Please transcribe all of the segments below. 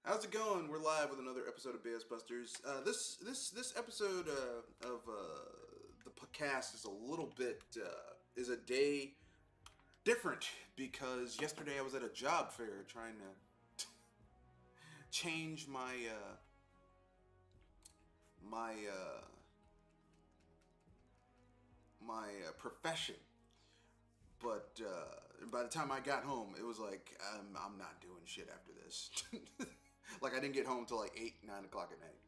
How's it going? We're live with another episode of BS Busters. This episode of the podcast is a little bit is a day different because yesterday I was at a job fair trying to change my profession. But by the time I got home, it was like I'm not doing shit after this. Like I didn't get home till like 8, 9 o'clock at night.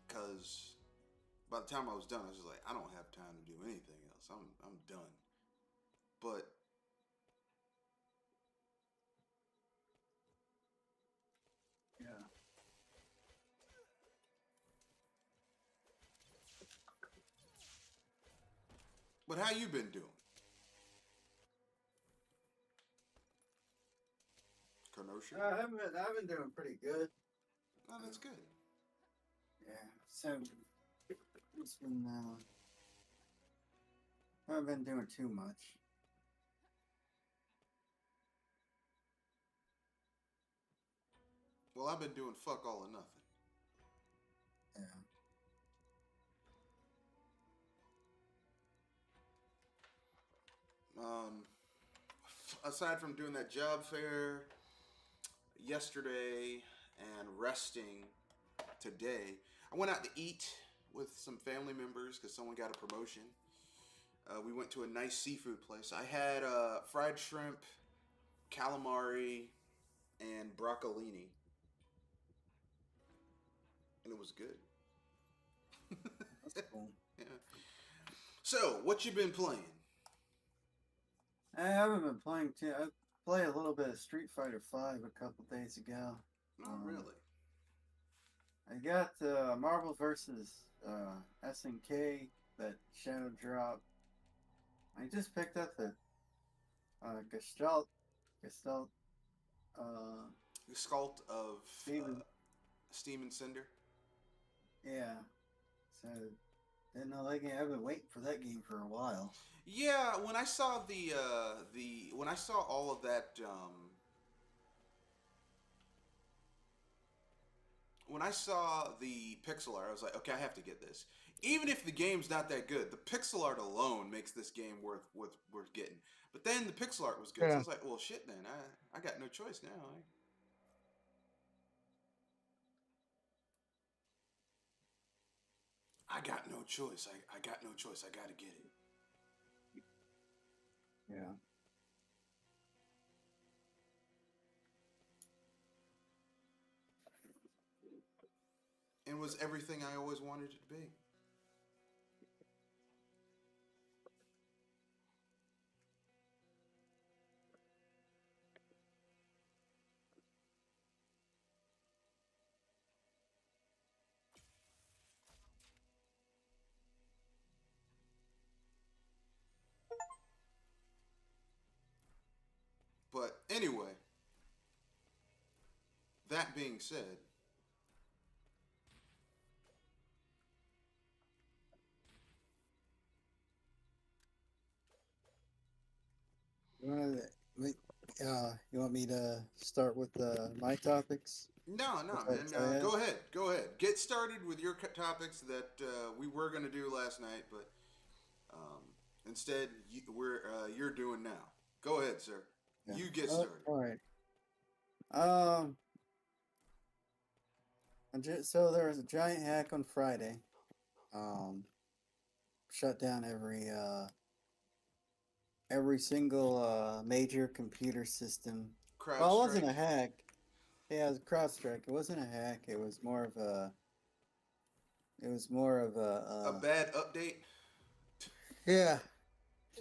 Because by the time I was done, I was just like, I don't have time to do anything else. I'm done. But Yeah. but how you been doing, Kenosha? I've been doing pretty good. Oh, that's good. Yeah. So it's been I haven't been doing too much. Well, I've been doing fuck all or nothing. Yeah. Um, Aside from doing that job fair yesterday and resting today, I went out to eat with some family members because someone got a promotion. We went to a nice seafood place. I had fried shrimp, calamari, and broccolini, and it was good. That's cool. Yeah. So, what you been playing? I haven't been playing too. I played a little bit of Street Fighter Five a couple days ago. Not really. I got Marvel versus SNK, that Shadow Drop. I just picked up the Gestalt uh The Sculpt of Steven. Steam and Cinder. Yeah. So didn't know that game. I've been waiting for that game for a while. Yeah, when I saw the when I saw all of that when I saw the pixel art, I was like, okay, I have to get this. Even if the game's not that good, the pixel art alone makes this game worth getting. But then the pixel art was good, so I Yeah. was like, well, shit. Then I got no choice now. I got no choice. I got no choice. I got to get it. Yeah. And was everything I always wanted it to be. But anyway, that being said, You want you want me to start with my topics? no, What man. I have? Go ahead. Go ahead. Get started with your topics that we were going to do last night, but um, instead you're doing now. Go ahead, sir. Yeah. You get Oh, started. all right. Um. So there was a giant hack on Friday. Um. Shut down every single major computer system. Well, it wasn't a CrowdStrike. hack. Yeah, it was CrowdStrike. It wasn't a hack. It was more of a. It was more of A a. bad update. Yeah,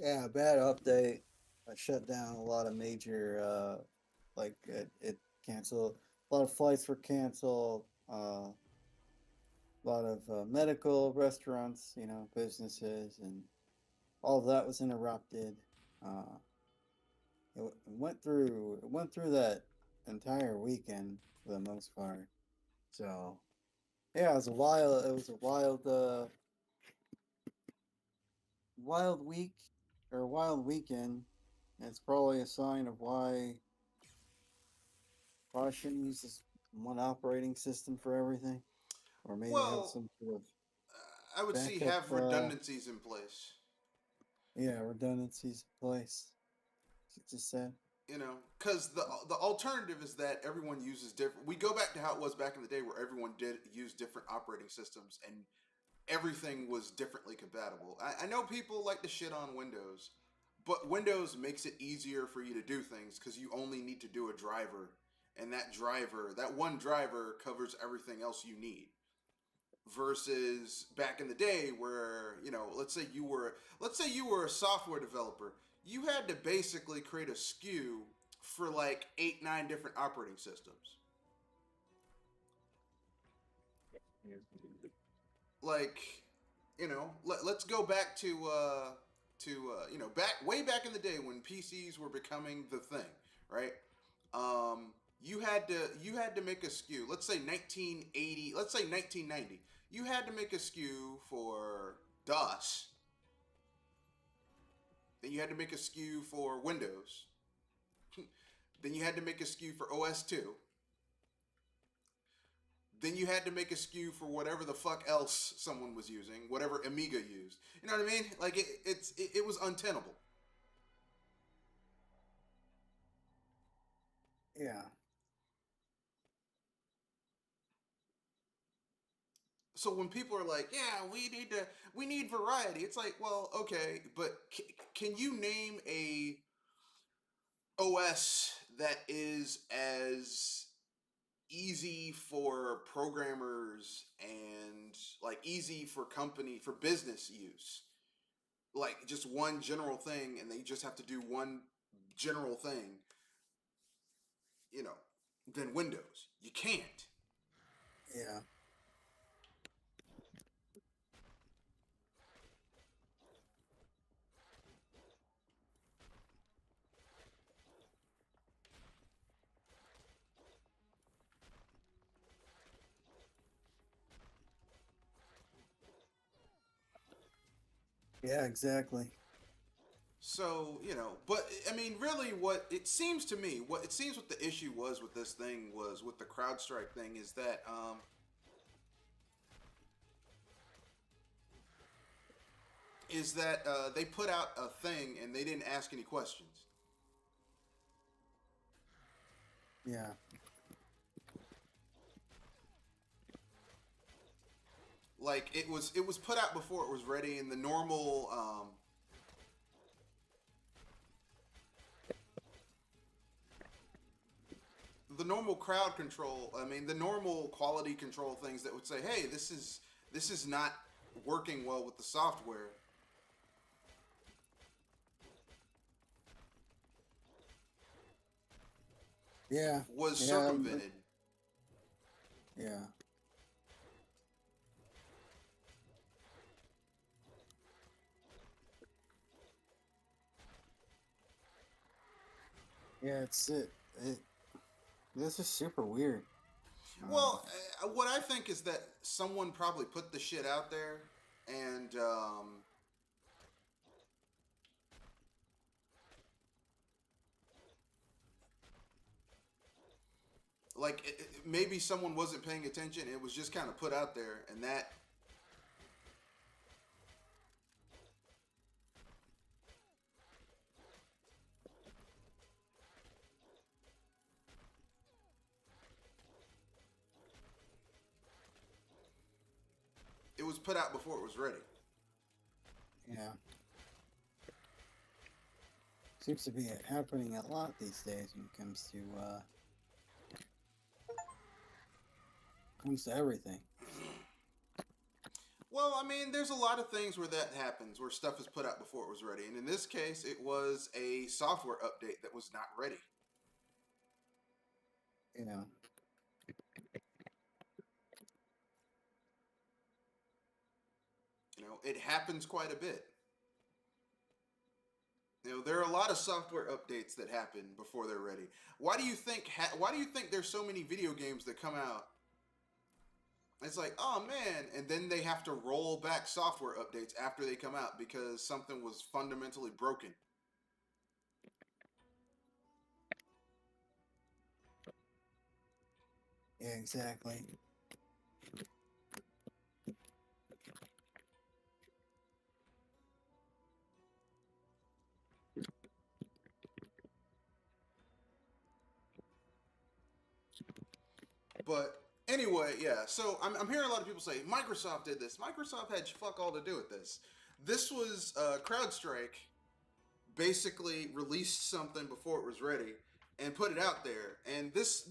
yeah, bad update. Shut down a lot of major. It canceled. A lot of flights were canceled. A lot of medical restaurants, businesses, and all of that was interrupted. Uh, it went through that entire weekend for the most part. So yeah, it was a wild week or a wild weekend. It's probably a sign of why Probably shouldn't use this one operating system for everything, or maybe have Well, some sort of I would see backup. have redundancies in place. Yeah, redundancies in place. As you just said. You know, because the alternative is that everyone uses different. We go back to how it was back in the day, where everyone did use different operating systems, and everything was differently compatible. I know people like to shit on Windows, but Windows makes it easier for you to do things because you only need to do a driver, and that one driver, covers everything else you need. Versus back in the day, where let's say you were a software developer, you had to basically create a SKU for like 8, 9 different operating systems. Like, let's go back to back in the day when PCs were becoming the thing, right? You had to make a SKU. Let's say 1980. Let's say 1990. You had to make a SKU for DOS. Then you had to make a SKU for Windows. Then you had to make a SKU for OS 2. Then you had to make a SKU for whatever the fuck else someone was using, whatever Amiga used. You know what I mean? Like it was untenable. Yeah. So when people are like, "Yeah, we need variety," it's like, well, okay, but can you name a OS that is as easy for programmers and like easy for business use? Like just one general thing, and they just have to do one general thing, you know, than Windows. You can't. Yeah. Yeah, exactly. So, but I mean, really, what the issue was with this thing was with the CrowdStrike thing is that they put out a thing and they didn't ask any questions. Yeah. Like it was put out before it was ready, and the normal crowd control. I mean, the normal quality control things that would say, "Hey, this is not working well with the software," Yeah. was Yeah. circumvented. Yeah. Yeah. It. This is super weird. Uh, Well, what I think is that someone probably put the shit out there, and like maybe someone wasn't paying attention. It was just kind of put out there, and that it was put out before it was ready. yeah. Seems to be happening a lot these days when it comes to everything. Well, I mean, there's a lot of things where that happens, where stuff is put out before it was ready, and in this case, it was a software update that was not ready. Yeah. It happens quite a bit. There are a lot of software updates that happen before they're ready. Why do you think there's so many video games that come out? It's like, oh man, and then they have to roll back software updates after they come out because something was fundamentally broken. Yeah, exactly. But anyway, yeah. So I'm hearing a lot of people say Microsoft did this. Microsoft had fuck all to do with this. This was CrowdStrike basically released something before it was ready and put it out there. And this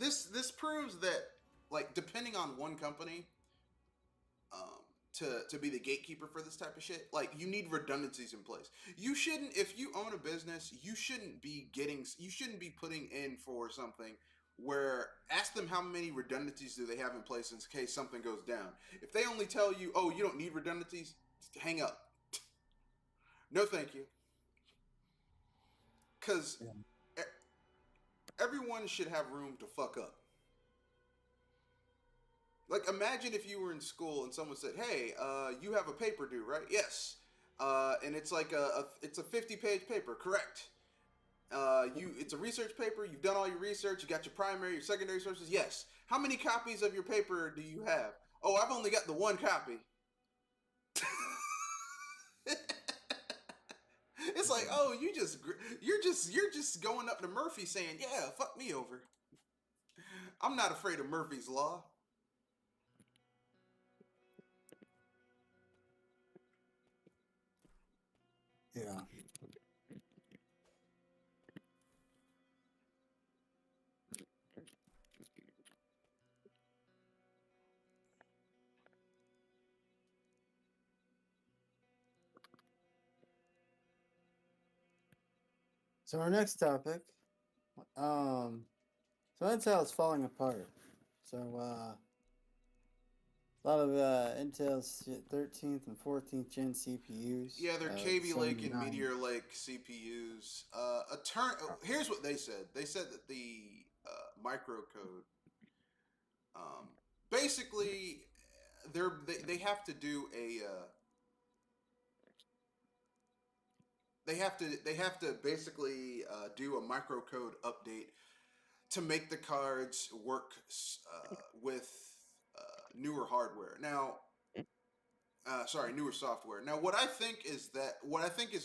proves that, like, depending on one company, um, to be the gatekeeper for this type of shit, like, you need redundancies in place. You shouldn't, if you own a business, you shouldn't be putting in for something where, ask them how many redundancies do they have in place in case something goes down. If they only tell you, oh, you don't need redundancies, hang up. No, thank you. Because Yeah. everyone should have room to fuck up. Like, imagine if you were in school and someone said, "Hey, you have a paper due, right?" Yes. And it's like it's a 50-page paper, correct? It's a research paper. You've done all your research. You got your primary, your secondary sources. Yes. How many copies of your paper do you have? Oh, I've only got the one copy. It's like, oh, you're just going up to Murphy saying, "Yeah, fuck me over." I'm not afraid of Murphy's law. Yeah. So our next topic, um, so Intel's falling apart. So a lot of Intel's 13th and 14th gen CPUs, Yeah, they're KB Lake and 79. Meteor Lake CPUs. Here's what they said. They said that the microcode, um, basically, they have to do a they have to basically do a microcode update to make the cards work with newer hardware. Now, sorry, newer software. Now, what I think is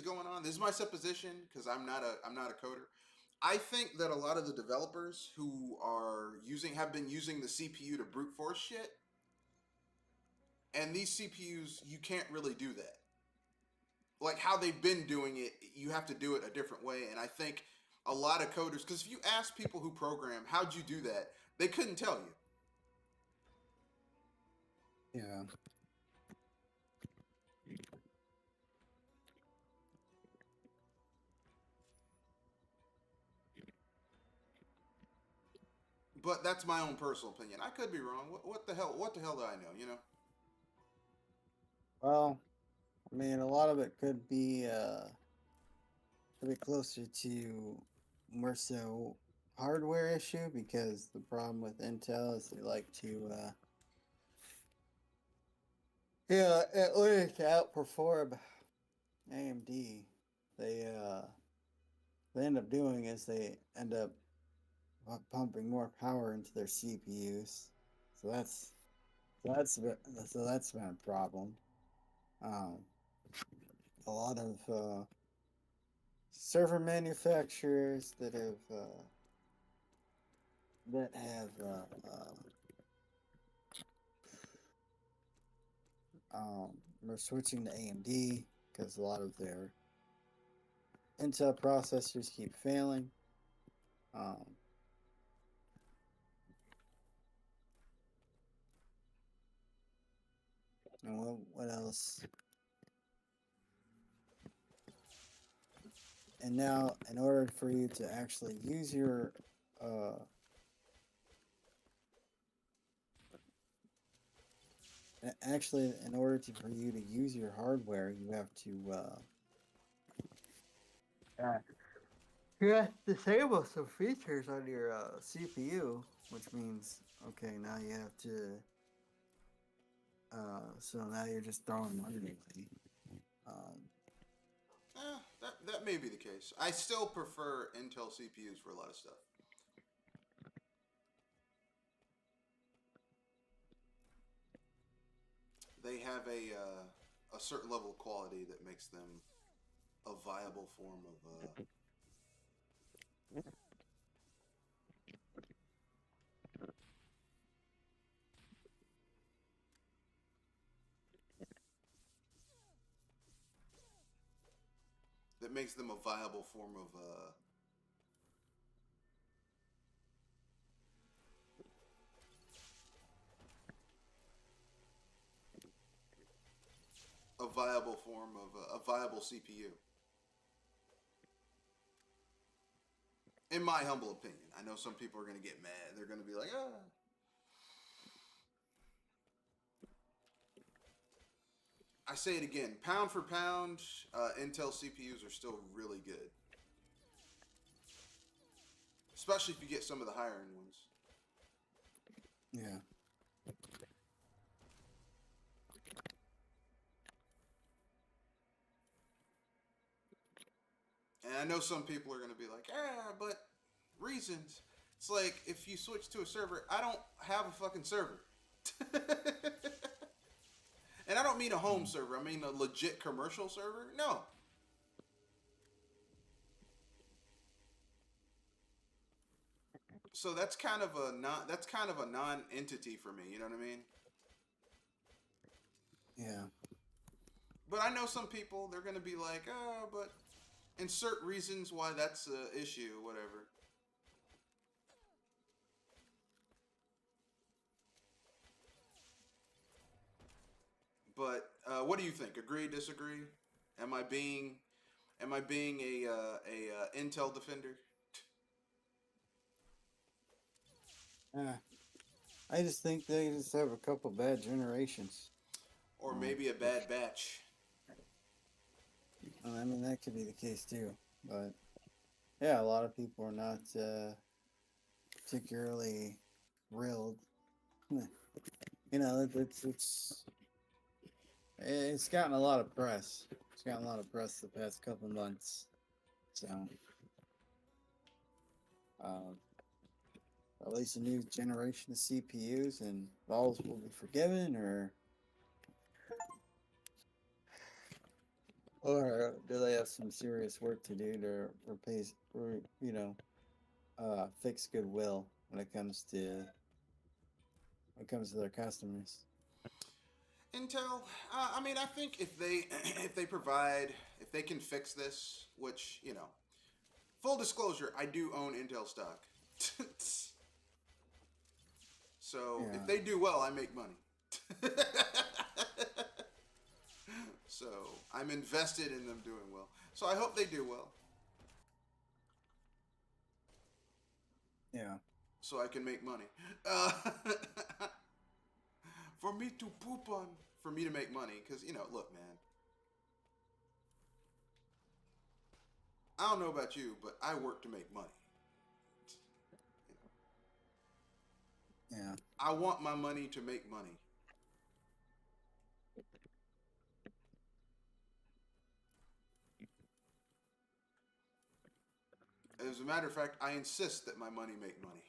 going on. This is my supposition because I'm not a coder. I think that a lot of the developers who have been using the CPU to brute force shit, and these CPUs, you can't really do that. Like how they've been doing it, you have to do it a different way. And I think a lot of coders, because if you ask people who program, how'd you do that? They couldn't tell you. Yeah. But that's my own personal opinion. I could be wrong. What the hell? What the hell do I know? You know? Well, I mean, a lot of it could be closer to more so hardware issue because the problem with Intel is they like to yeah, in order to outperform AMD, they they end up doing is they end up pumping more power into their CPUs. So that's been a problem. Um, a lot of server manufacturers that have are switching to AMD because a lot of their Intel processors keep failing. Um, and what else? And now, in order for you to actually use your uh, in order for you to use your hardware, you have to you have to disable some features on your CPU, which means okay, now you have to. So now you're just throwing money away. Um, That may be the case. I still prefer Intel CPUs for a lot of stuff. have a certain level of quality that makes them a viable form of that makes them a viable form of a viable CPU. In my humble opinion, I know some people are going to get mad. They're going to be like, ah. I say it again, pound for pound, Intel CPUs are still really good. Especially if you get some of the higher end ones. Yeah. And I know some people are going to be like, yeah, but reasons. It's like, if you switch to a server, I don't have a fucking server. And I don't mean a home server. I mean a legit commercial server. No. So that's kind of a non-entity for me. You know what I mean? Yeah. But I know some people, they're going to be like, oh, but insert reasons why that's an issue, whatever. But what do you think? Agree? Disagree? Am I being a Intel defender? I just think they just have a couple bad generations. Or maybe a bad batch? I mean, that could be the case too. But yeah, a lot of people are not particularly thrilled. You know, it's gotten a lot of press. It's gotten a lot of press the past couple months. So, at least a new generation of CPUs and balls will be forgiven, or do they have some serious work to do to replace, or fix goodwill when it comes to their customers? Intel, I mean, I think if they can fix this, which, full disclosure, I do own Intel stock. So Yeah. if they do well, I make money. So I'm invested in them doing well. So I hope they do well. Yeah. So I can make money. For me to poop on. For me to make money. Because, look, man. I don't know about you, but I work to make money. Yeah. I want my money to make money. As a matter of fact, I insist that my money make money.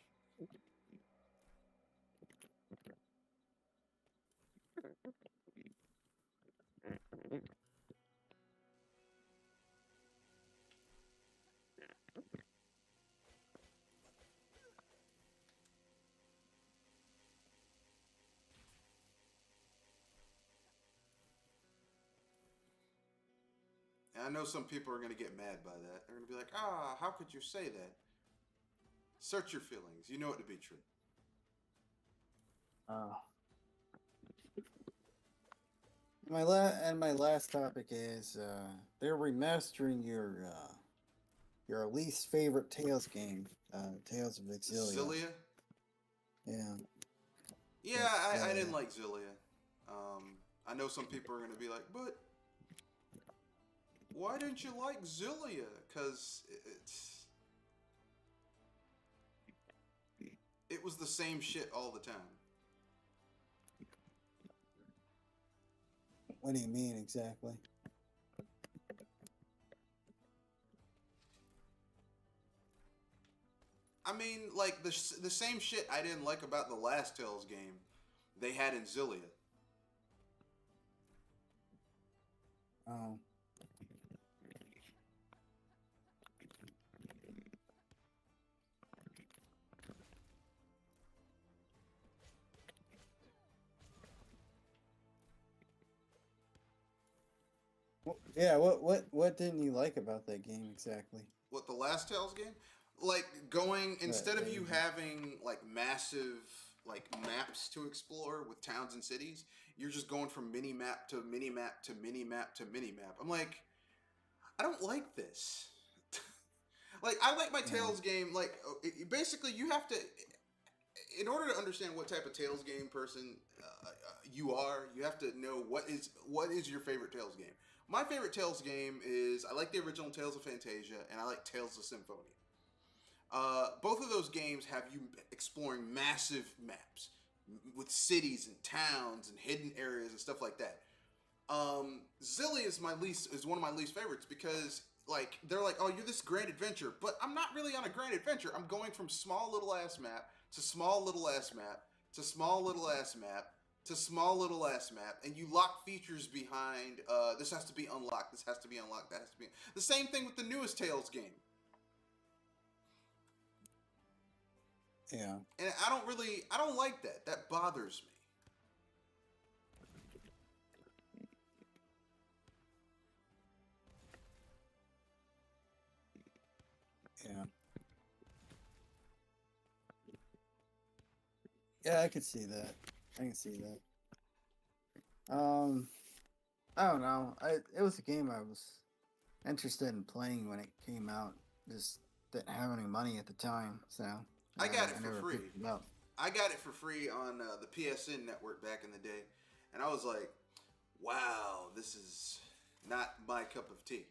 And I know some people are going to get mad by that. They're going to be like, how could you say that? Search your feelings. You know it to be true. My last topic is they're remastering your least favorite Tales game, Tales of Exilia. Zillia? Yeah. Yeah, I didn't like Zillia. I know some people are going to be like, but why didn't you like Zillia? Because it was the same shit all the time. What do you mean exactly? I mean, like, the same shit I didn't like about the last Tales game, they had in Zillia. Oh. Yeah, what didn't you like about that game exactly? What, the last Tales game? Like, going, instead of That you you, having like massive like maps to explore with towns and cities, you're just going from mini map to mini map to mini map to mini map. I'm like, I don't like this. Like, I like my yeah, Tales game. Like, basically, you have to, in order to understand what type of Tales game person you are, you have to know what is your favorite Tales game. My favorite Tales game is, I like the original Tales of Fantasia, and I like Tales of Symphonia. Both of those games have you exploring massive maps with cities and towns and hidden areas and stuff like that. Zilly is one of my least favorites because like they're like, oh, you're this grand adventure, but I'm not really on a grand adventure. I'm going from small little ass map to small little ass map to small little ass map to small little ass map, and you lock features behind. This has to be unlocked. This has to be unlocked. That has to be the same thing with the newest Tales game. yeah, And I don't like that. That bothers me. yeah, yeah. I could see that. I can see that. I don't know. It was a game I was interested in playing when it came out. Just didn't have any money at the time, so I got it I for never free. picked it up. I got it for free on the PSN network back in the day, and I was like, "Wow, this is not my cup of tea."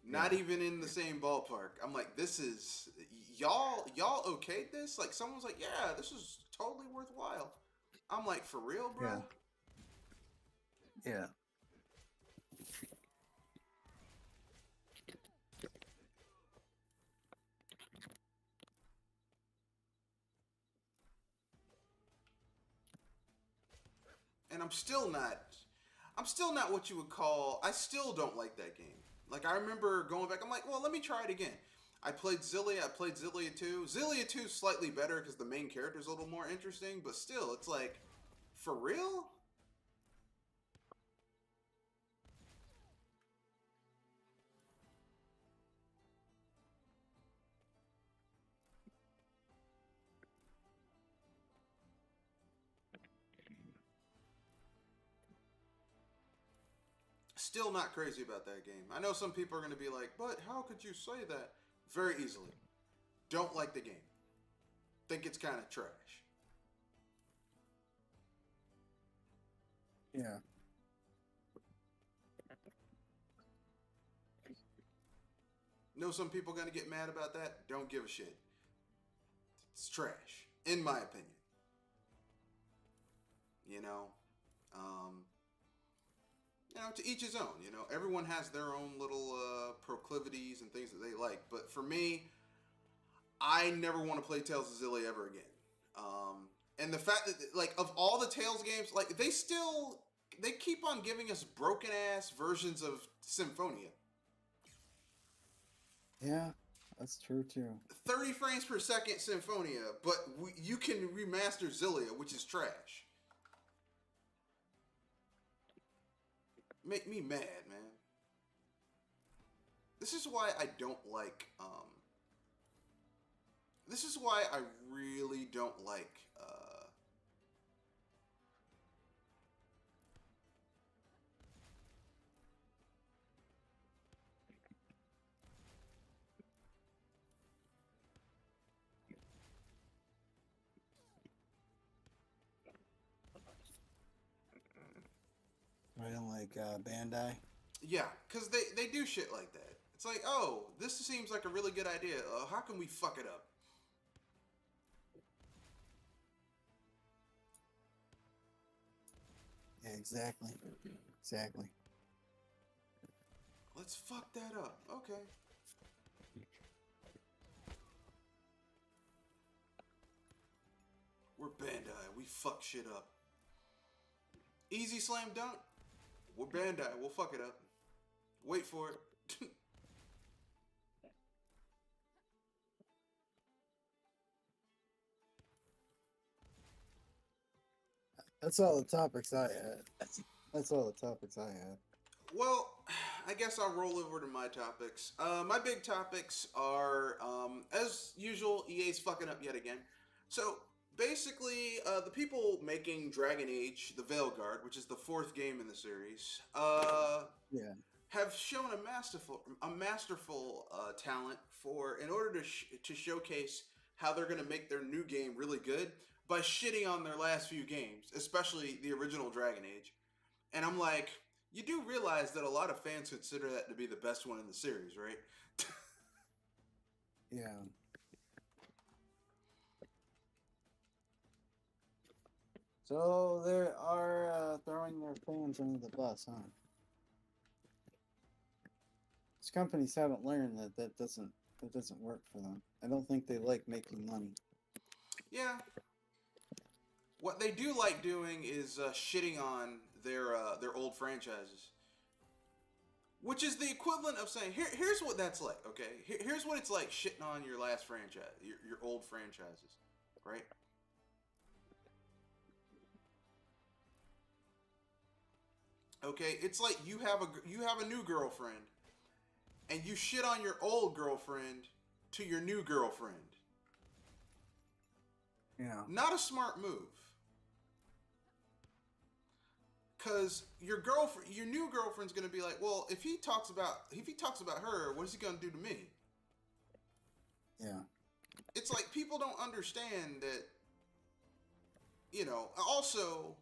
Not Yeah, even in the same ballpark. I'm like, "This is y'all okayed this?" Like someone's like, "Yeah, this is totally worthwhile." I'm like, "For real, yeah, bro?" yeah, And I'm still not what you would call. I still don't like that game. Like I remember going back. I'm like, well, let me try it again. I played Zillia. I played Zillia 2. Zillia 2 is slightly better because the main character is a little more interesting. But still, it's like, for real? Still not crazy about that game. I know some people are going to be like, but how could you say that? Very easily. Don't like the game. Think it's kind of trash. yeah, Know some people are going to get mad about that? Don't give a shit. It's trash, in my opinion. You know, um, to each his own. Everyone has their own little proclivities and things that they like. But for me, I never want to play Tales of Zillia ever again. And the fact that like of all the Tales games, like they keep on giving us broken ass versions of Symphonia. yeah. That's true too. 30 frames per second Symphonia, but you can remaster Zillia, which is trash. Make me mad, man. This is why I don't like. This is why I really don't like. I don't like Bandai. Yeah, because they do shit like that. It's like, oh, this seems like a really good idea. How can we fuck it up? Yeah, exactly, exactly. Let's fuck that up. Okay. We're Bandai. We fuck shit up. Easy slam dunk. We're Bandai. We'll fuck it up. Wait for it. That's all the topics I had. That's all the topics I had. Well, I guess I'll roll over to my topics. My big topics are, as usual, EA's fucking up yet again. So basically, the people making Dragon Age: The Veilguard, which is the fourth game in the series, Yeah. have shown a masterful talent for in order to showcase how they're going to make their new game really good by shitting on their last few games, especially the original Dragon Age. And I'm like, you do realize that a lot of fans consider that to be the best one in the series, right? Yeah. So they are throwing their fans under the bus, huh? These companies haven't learned that doesn't work for them. I don't think they like making money. Yeah. What they do like doing is shitting on their old franchises, which is the equivalent of saying, here's what that's like. Okay, here's what it's like shitting on your last franchise, your old franchises, right? Okay, it's like you have a new girlfriend, and you shit on your old girlfriend to your new girlfriend. Yeah. Not a smart move. Cause your new girlfriend's gonna be like, well, if he talks about her, what is he gonna do to me? Yeah. It's like people don't understand that. Also,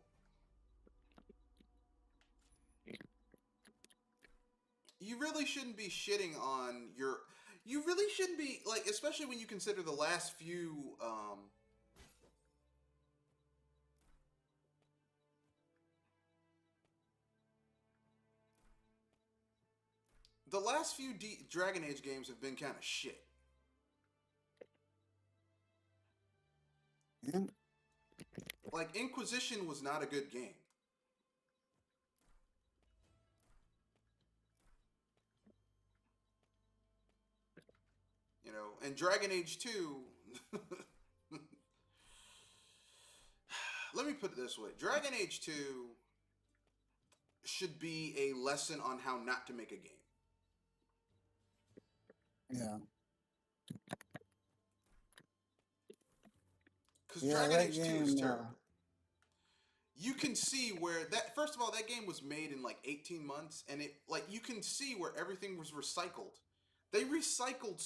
you really shouldn't be shitting on your. You really shouldn't be like, especially when you consider the last few. The last few Dragon Age games have been kind of shit. Yeah. Like Inquisition was not a good game. And Dragon Age 2. Let me put it this way: Dragon Age 2 should be a lesson on how not to make a game. Yeah. Because Yeah, Dragon that Age 2 is game, terrible. You can see where first of all, that game was made in like 18 months, and you can see where everything was recycled. They recycled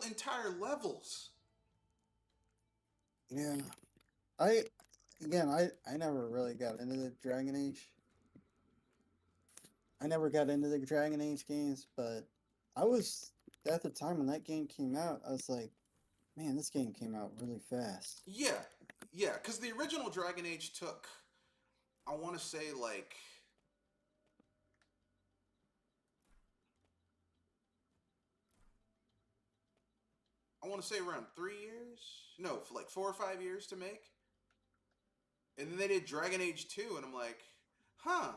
entire levels. Yeah. I never really got into the Dragon Age. I never got into the Dragon Age games, but I was at the time when that game came out, I was like, man, this game came out really fast. Yeah, because the original Dragon Age took, I want to say like, around 3 years. No, for like 4 or 5 years to make. And then they did Dragon Age 2, and I'm like, huh,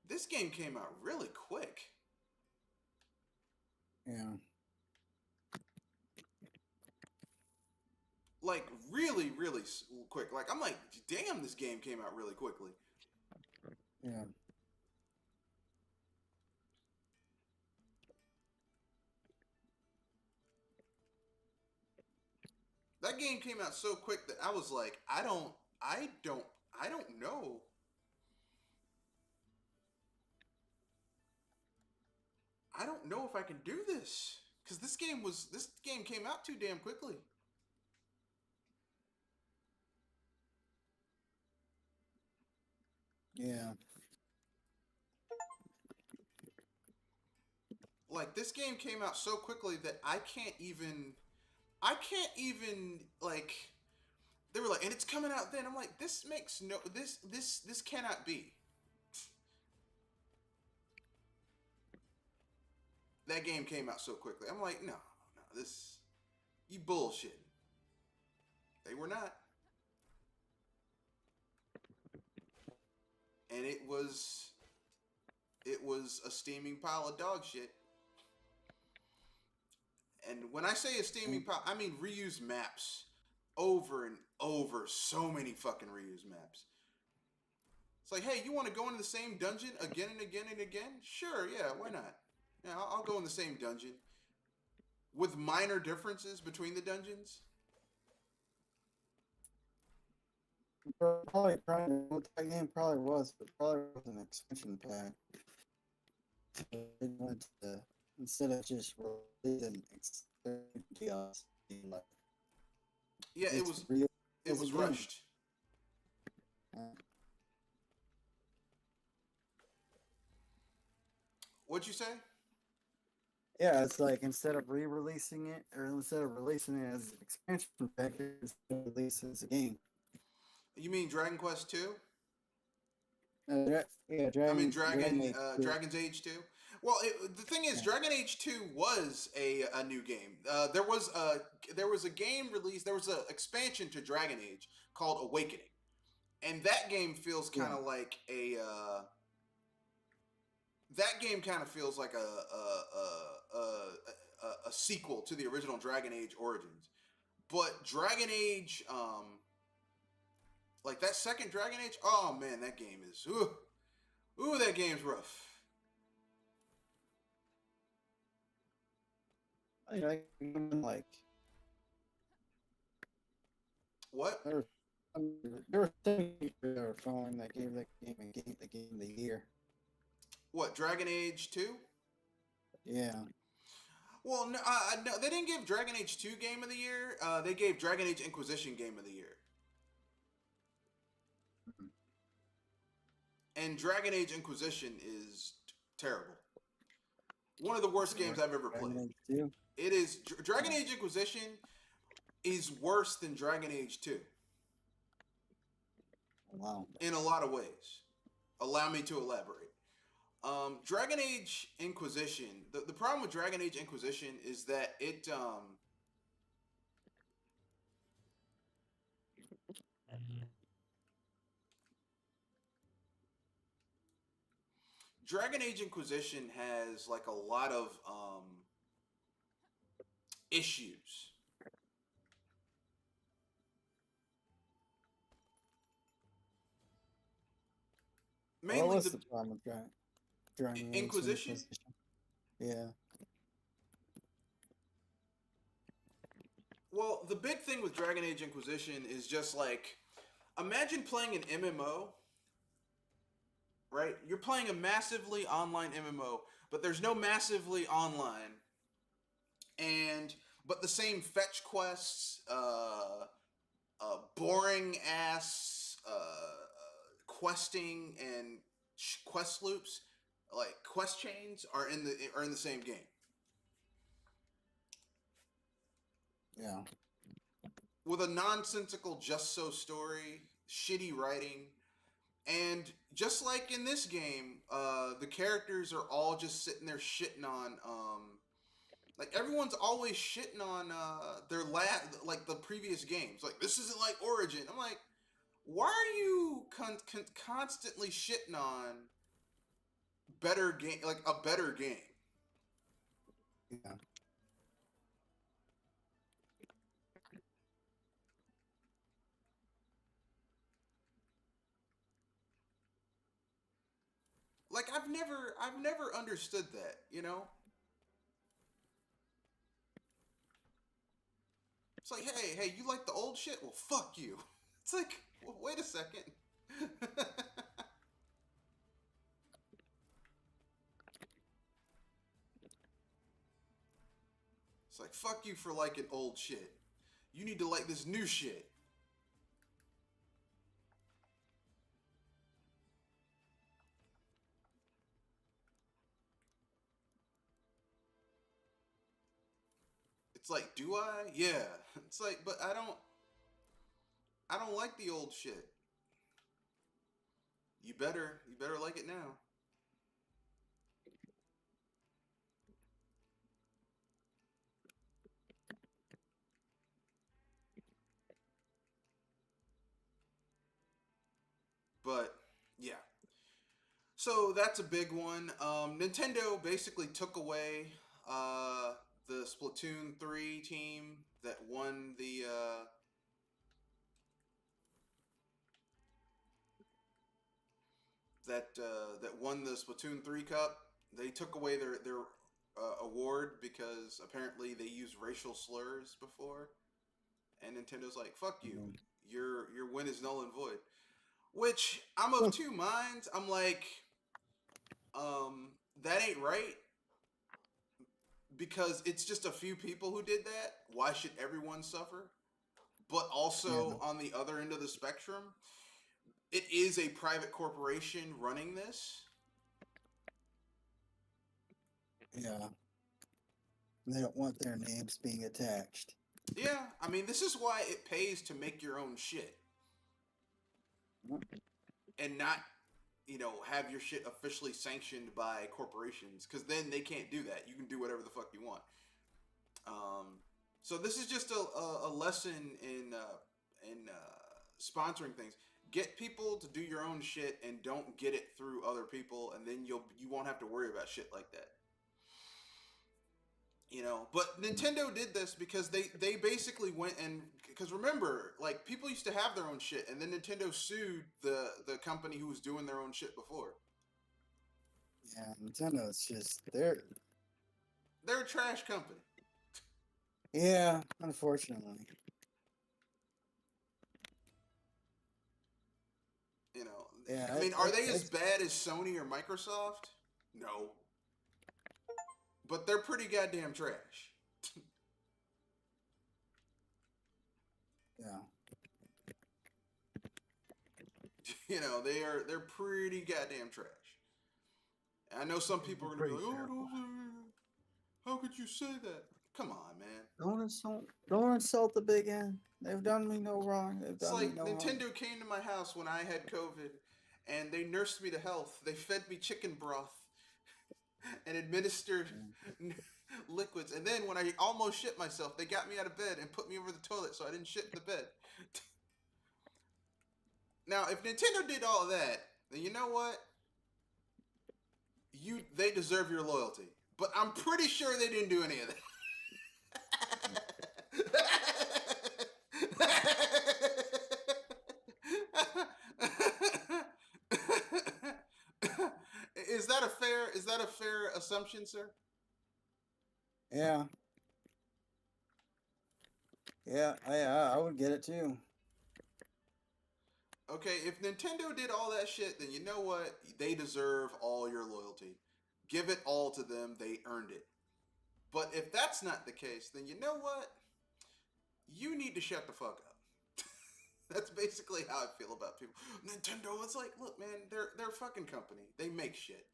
this game came out really quick. Yeah. Like, really, really quick. Like, I'm like, damn, this game came out really quickly. Yeah. That game came out so quick that I was like, I don't know. I don't know if I can do this. Because this game came out too damn quickly. Yeah. Like, this game came out so quickly that I can't even, like, they were like, and it's coming out then. I'm like, this cannot be. That game came out so quickly. I'm like, no, you bullshit. They were not. and it was a steaming pile of dog shit. And when I say a steaming pile, I mean reused maps over and over. So many fucking reused maps. It's like, hey, you want to go into the same dungeon again and again and again? Sure, yeah, why not? Yeah, I'll go in the same dungeon with minor differences between the dungeons. Probably, what that game probably was, but probably was an expansion pack. They wanted to, instead of just releasing DLC, like, Yeah, it's real. it was rushed. What'd you say? Yeah, it's like instead of re-releasing it, or instead of releasing it as an expansion pack, it's released as a game. You mean Dragon Quest 2? Yeah, Dragon's Age 2. Well, the thing is, Dragon Age 2 was a new game. There was a game released. There was an expansion to Dragon Age called Awakening, and that game feels kind of like a. That game kind of feels like a sequel to the original Dragon Age Origins, but Dragon Age, like that second Dragon Age, oh man, that game is that game's rough. Like what? There were things that were following that gave the game of the year. What, Dragon Age 2? Yeah. Well, no, they didn't give Dragon Age 2 Game of the Year. They gave Dragon Age Inquisition Game of the Year. And Dragon Age Inquisition is terrible. One of the worst games I've ever played. It is. Dragon Age Inquisition is worse than Dragon Age 2. Wow. In a lot of ways. Allow me to elaborate. Dragon Age Inquisition. The problem with Dragon Age Inquisition is that it Dragon Age Inquisition has like a lot of issues. Mainly what's the problem with Dragon Age Inquisition? Yeah. Well, the big thing with Dragon Age Inquisition is just like, imagine playing an MMO, right? You're playing a massively online MMO, but there's no massively online, but the same fetch quests, boring ass questing and quest loops, like quest chains, are in the same game. Yeah. With a nonsensical just so story, shitty writing, and just like in this game, the characters are all just sitting there shitting on, like everyone's always shitting on their like the previous games. Like, this isn't like Origin. I'm like, why are you constantly shitting on better game, like a better game? Yeah. Like, I've never understood that, you know? It's like, hey, you like the old shit? Well, fuck you. It's like, well, wait a second. It's like, fuck you for liking old shit. You need to like this new shit. It's like, do I? Yeah. It's like, but I don't like the old shit. You better like it now. But yeah, So that's a big one. Nintendo basically took away uh, the Splatoon 3 team that won that won the Splatoon 3 Cup. They took away their award because apparently they used racial slurs before, and Nintendo's like, "Fuck you, Mhm. your win is null and void." Which I'm of two minds. I'm like, that ain't right because it's just a few people who did that. Why should everyone suffer? But Yeah, also on the other end of the spectrum, it is a private corporation running this. yeah. They don't want their names being attached. Yeah, I mean, this is why it pays to make your own shit and not, have your shit officially sanctioned by corporations because then they can't do that. You can do whatever the fuck you want. Um, so this is just a lesson in sponsoring things. Get people to do your own shit and don't get it through other people, and then you won't have to worry about shit like that. But Nintendo did this because they basically went and because remember, like people used to have their own shit, and then Nintendo sued the company who was doing their own shit before. Yeah, Nintendo. It's just They're a trash company. yeah. Unfortunately, You know, yeah. I mean, are they as It's bad as Sony or Microsoft? No, but they're pretty goddamn trash. yeah. They're pretty goddamn trash. I know some They're people are gonna be pretty like, terrible. how could you say that? Come on, man. Don't insult the big N. They've done me no wrong. They've It's done me like no harm. Nintendo came to my house when I had COVID, and they nursed me to health. They fed me chicken broth and administered liquids. And then when I almost shit myself, they got me out of bed and put me over the toilet so I didn't shit in the bed. Now, if Nintendo did all of that, then you know what? They deserve your loyalty. But I'm pretty sure they didn't do any of that. Is that a fair assumption, sir? Yeah, yeah. I would get it too. Okay, if Nintendo did all that shit, then you know what? They deserve all your loyalty. Give it all to them. They earned it. But if that's not the case, then you know what? You need to shut the fuck up. That's basically how I feel about people. Nintendo, it's like, look, man, they're a fucking company. They make shit.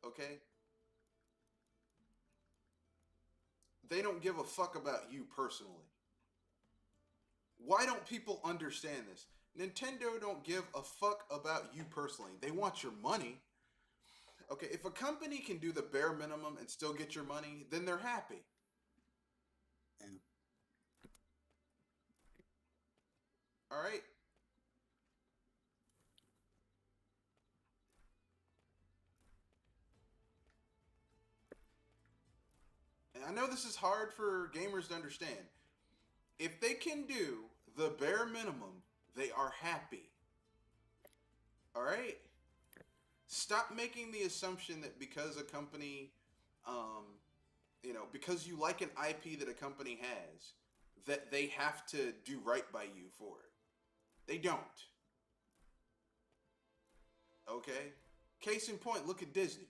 Okay? They don't give a fuck about you personally. Why don't people understand this? Nintendo don't give a fuck about you personally. They want your money. Okay, if a company can do the bare minimum and still get your money, then they're happy. Yeah. All right? And I know this is hard for gamers to understand. If they can do the bare minimum, they are happy. All right? Stop making the assumption that because a company, um, because you like an IP that a company has, that they have to do right by you for it. They don't. Okay? Case in point, look at Disney.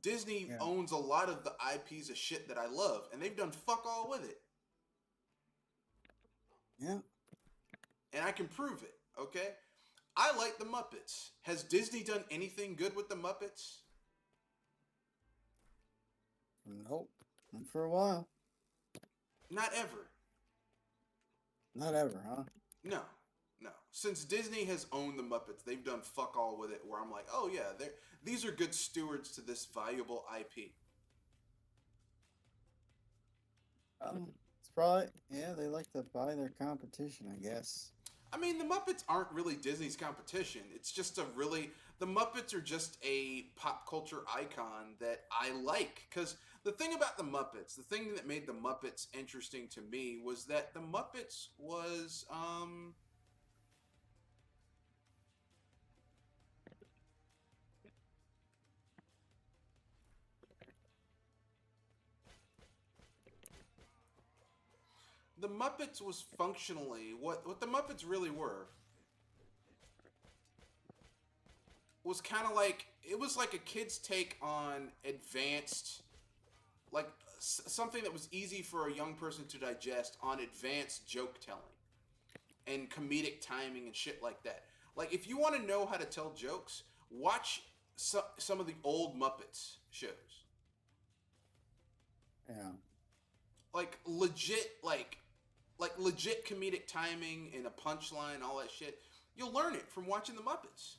Disney Yeah. owns a lot of the IPs of shit that I love, and they've done fuck all with it. Yeah. And I can prove it, okay? I like the Muppets. Has Disney done anything good with the Muppets? Nope. Not for a while. Not ever. Not ever, huh? No. No. Since Disney has owned the Muppets, they've done fuck all with it where I'm like, oh yeah, these are good stewards to this valuable IP. It's probably, yeah, they like to buy their competition, I guess. I mean, the Muppets aren't really Disney's competition. It's just a really the Muppets are just a pop culture icon that I like because the thing about the Muppets, the thing that made the Muppets interesting to me was that the Muppets was the Muppets was functionally what the Muppets really were was kind of like it was like a kid's take on advanced like something that was easy for a young person to digest on advanced joke telling and comedic timing and shit like that. Like if you want to know how to tell jokes, watch some of the old Muppets shows. Yeah. Like legit comedic timing and a punchline, all that shit. You'll learn it from watching the Muppets.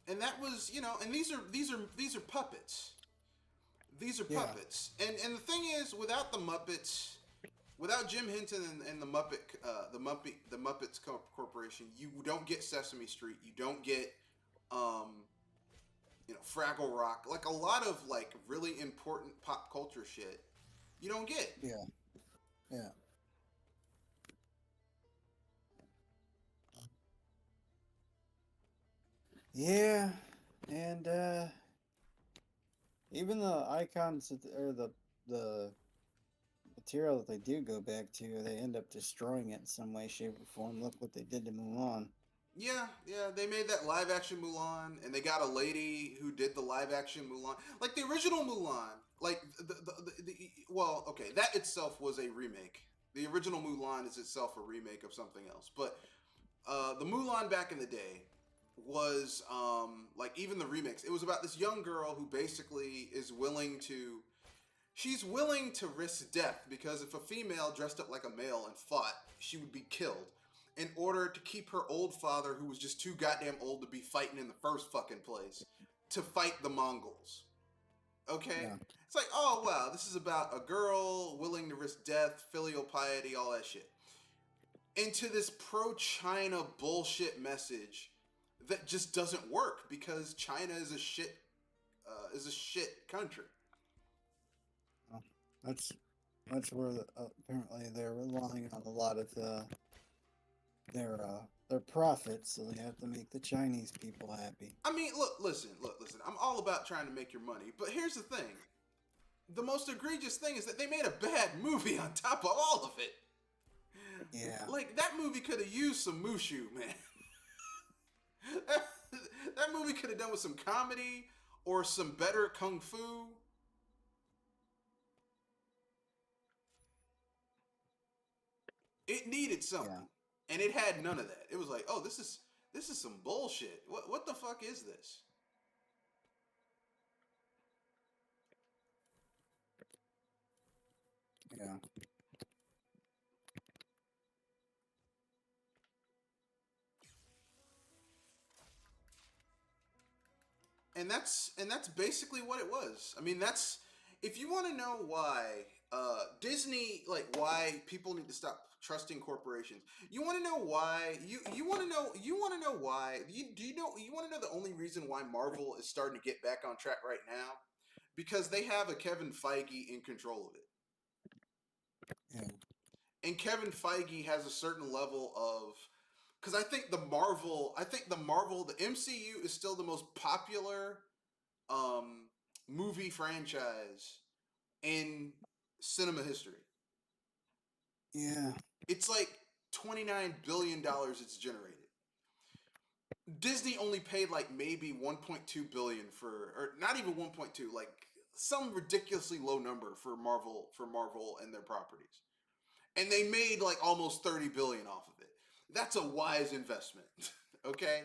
And that was, and these are puppets. These are Yeah. puppets. And the thing is, without the Muppets, without Jim Henson and the Muppets Corporation, you don't get Sesame Street. You don't get um, Fraggle Rock. Like a lot of like really important pop culture shit, you don't get. Yeah. Yeah. Yeah. And even the icons or the material that they do go back to, they end up destroying it in some way, shape, or form. Look what they did to Mulan. Yeah, yeah, they made that live action Mulan, and they got a lady who did the live action Mulan, like the original Mulan. Like well, okay, that itself was a remake. The original Mulan is itself a remake of something else, but the Mulan back in the day was like even the remix. It was about this young girl who basically is willing to. She's willing to risk death because if a female dressed up like a male and fought, she would be killed in order to keep her old father, who was just too goddamn old to be fighting in the first fucking place, to fight the Mongols. Okay? Yeah. It's like, oh wow, this is about a girl willing to risk death, filial piety, all that shit. Into this pro China bullshit message that just doesn't work because China is a shit country. Well, that's that's where apparently they're relying on a lot of their profits, so they have to make the Chinese people happy. I mean, listen. I'm all about trying to make your money, but here's the thing: the most egregious thing is that they made a bad movie on top of all of it. Yeah. Like that movie could have used some Mushu, man. that movie could have done with some comedy or some better kung fu. It needed Yeah. something, and it had none of that. It was like, oh, this is some bullshit. What the fuck is this? Yeah. And that's basically what it was. I mean, that's if you want to know why Disney, like why people need to stop trusting corporations. You want to know why you want to know why you want to know the only reason why Marvel is starting to get back on track right now because they have a Kevin Feige in control of it. Yeah. And Kevin Feige has a certain level of because I think the MCU is still the most popular um, movie franchise in cinema history. Yeah. It's like $29 billion it's generated. Disney only paid like maybe 1.2 billion for, or not even 1.2, like some ridiculously low number for Marvel and their properties, and they made like almost 30 billion off of it. That's a wise investment. Okay,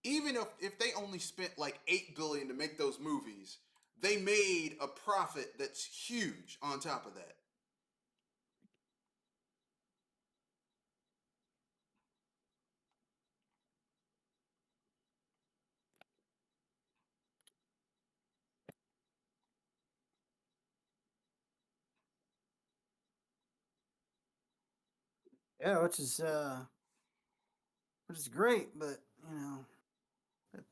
even if they only spent like 8 billion to make those movies, they made a profit that's huge on top of that. Yeah, which is great, but you know,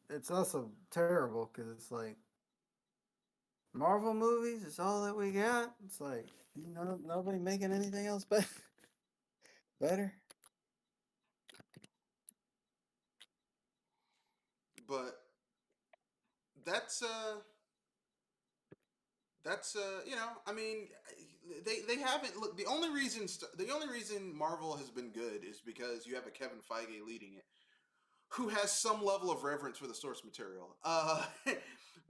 it's also terrible because it's like Marvel movies is all that we got. It's like nobody making anything else better. But that's you know, I mean, they haven't look. The only reason Marvel has been good is because you have a Kevin Feige leading it, who has some level of reverence for the source material.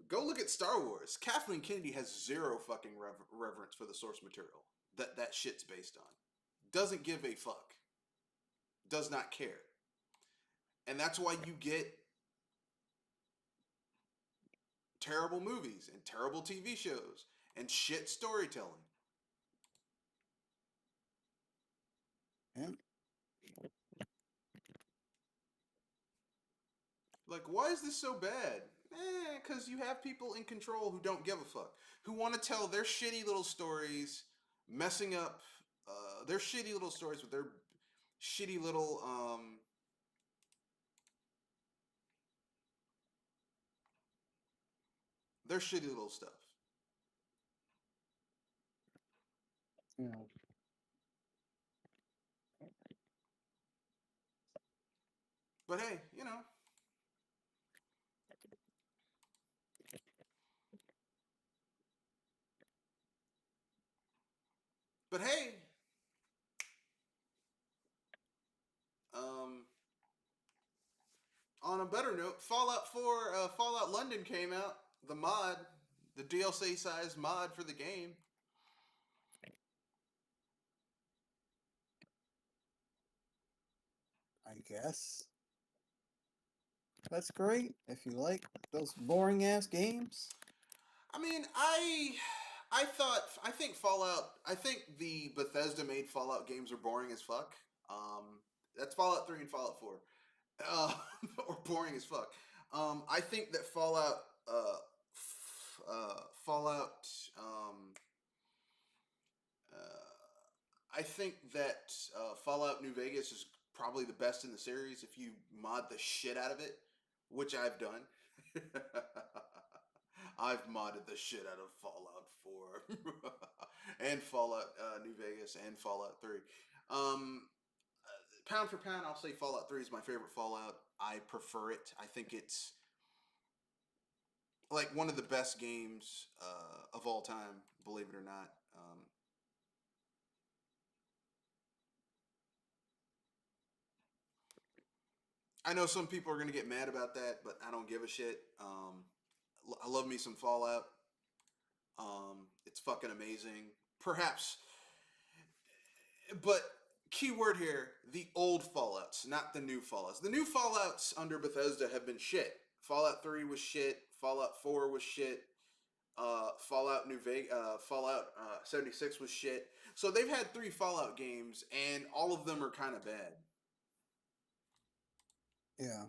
Go look at Star Wars. Kathleen Kennedy has zero fucking reverence for the source material that shit's based on. Doesn't give a fuck. Does not care. And that's why you get terrible movies and terrible TV shows and shit storytelling. Yeah. Like, why is this so bad? Because you have people in control who don't give a fuck, who want to tell their shitty little stories, messing up their shitty little stories with their shitty little their shitty little stuff. Yeah. But hey, you know. But hey, um, on a better note, Fallout 4, Fallout London came out. The mod, the DLC size mod for the game. I guess that's great if you like those boring ass games. I mean, I think the Bethesda made Fallout games are boring as fuck. That's Fallout 3 and Fallout 4. Uh, or boring as fuck. I think that Fallout, I think that Fallout New Vegas is probably the best in the series if you mod the shit out of it, which I've done. I've modded the shit out of Fallout 4 and Fallout New Vegas and Fallout 3. Um, Pound for pound, I'll say Fallout 3 is my favorite Fallout. I prefer it. I think it's like one of the best games of all time, believe it or not. I know some people are going to get mad about that, but I don't give a shit. I love me some Fallout. It's fucking amazing. Perhaps, but keyword here: the old Fallout's, not the new Fallout's. The new Fallout's under Bethesda have been shit. Fallout 3 was shit. Fallout 4 was shit. Fallout New Vegas, Fallout 76 was shit. So they've had 3 Fallout games, and all of them are kind of bad. Yeah.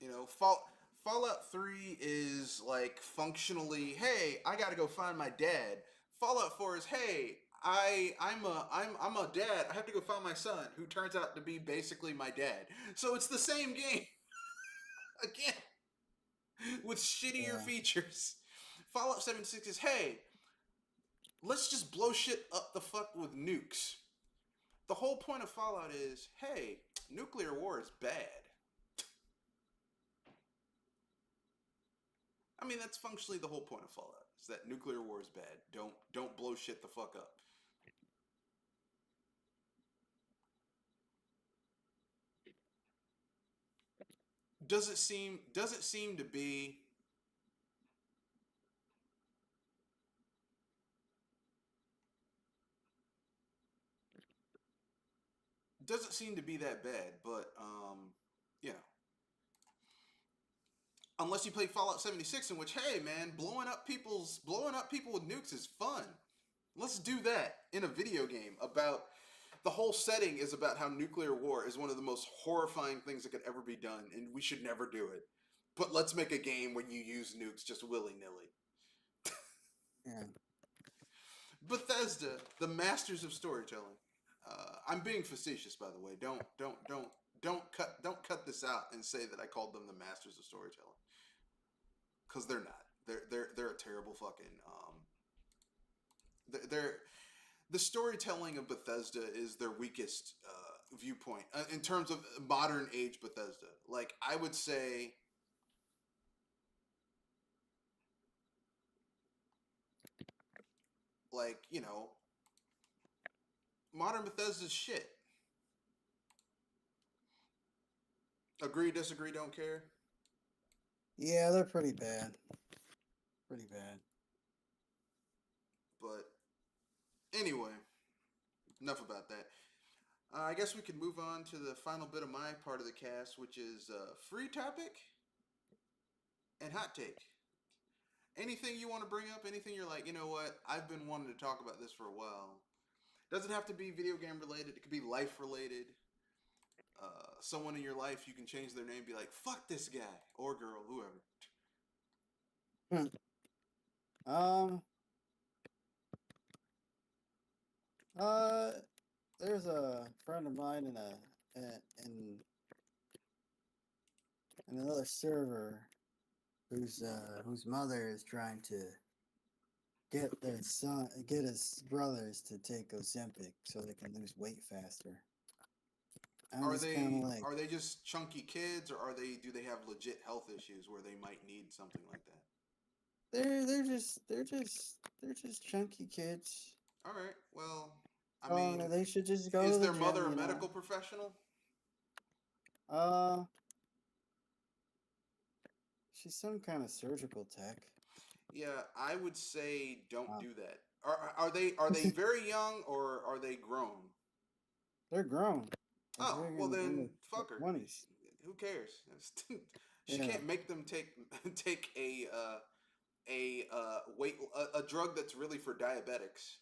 You know, Fallout 3 is like functionally, hey, I got to go find my dad. Fallout 4 is, hey, I'm a dad. I have to go find my son, who turns out to be basically my dad. So it's the same game again with shittier Yeah. features. Fallout 76 is, hey, let's just blow shit up the fuck with nukes. The whole point of Fallout is, hey, nuclear war is bad. I mean, that's functionally the whole point of Fallout. Is that nuclear war is bad. Don't blow shit the fuck up. Does it seem to be doesn't seem to be that bad, but you know. Unless you play Fallout 76, in which, hey man, blowing up people with nukes is fun. Let's do that in a video game about the whole setting is about how nuclear war is one of the most horrifying things that could ever be done, and we should never do it. But let's make a game where you use nukes just willy nilly. Yeah. Bethesda, the masters of storytelling. I'm being facetious, by the way. Don't cut this out and say that I called them the masters of storytelling, because they're not. They're a terrible fucking. They're the storytelling of Bethesda is their weakest viewpoint in terms of modern age Bethesda. Like I would say, like modern Bethesda's shit. Agree, disagree, don't care. Yeah, they're pretty bad. Pretty bad. But anyway, enough about that. I guess we can move on to the final bit of my part of the cast, which is free topic and hot take. Anything you want to bring up? Anything you're like, you know what? I've been wanting to talk about this for a while. Doesn't have to be video game related. It could be life related. Someone in your life, you can change their name, be like, "Fuck this guy" or girl, whoever. Um. Uh. There's a friend of mine in another server whose mother is trying to get his brothers to take Ozempic so they can lose weight faster. I'm Are just kind of like are they just chunky kids, or do they have legit health issues where they might need something like that? they're just chunky kids. All right. Well, I Oh, mean, they should just go is to the their mother gym, a you know. medical professional? Uh, she's some kind of surgical tech. Yeah, I would say don't Uh, do that. Are they very young or are they grown? they're grown. Like Oh, they're well in then the fuck her. 20s. Who cares? She Yeah, can't make them take a drug that's really for diabetics.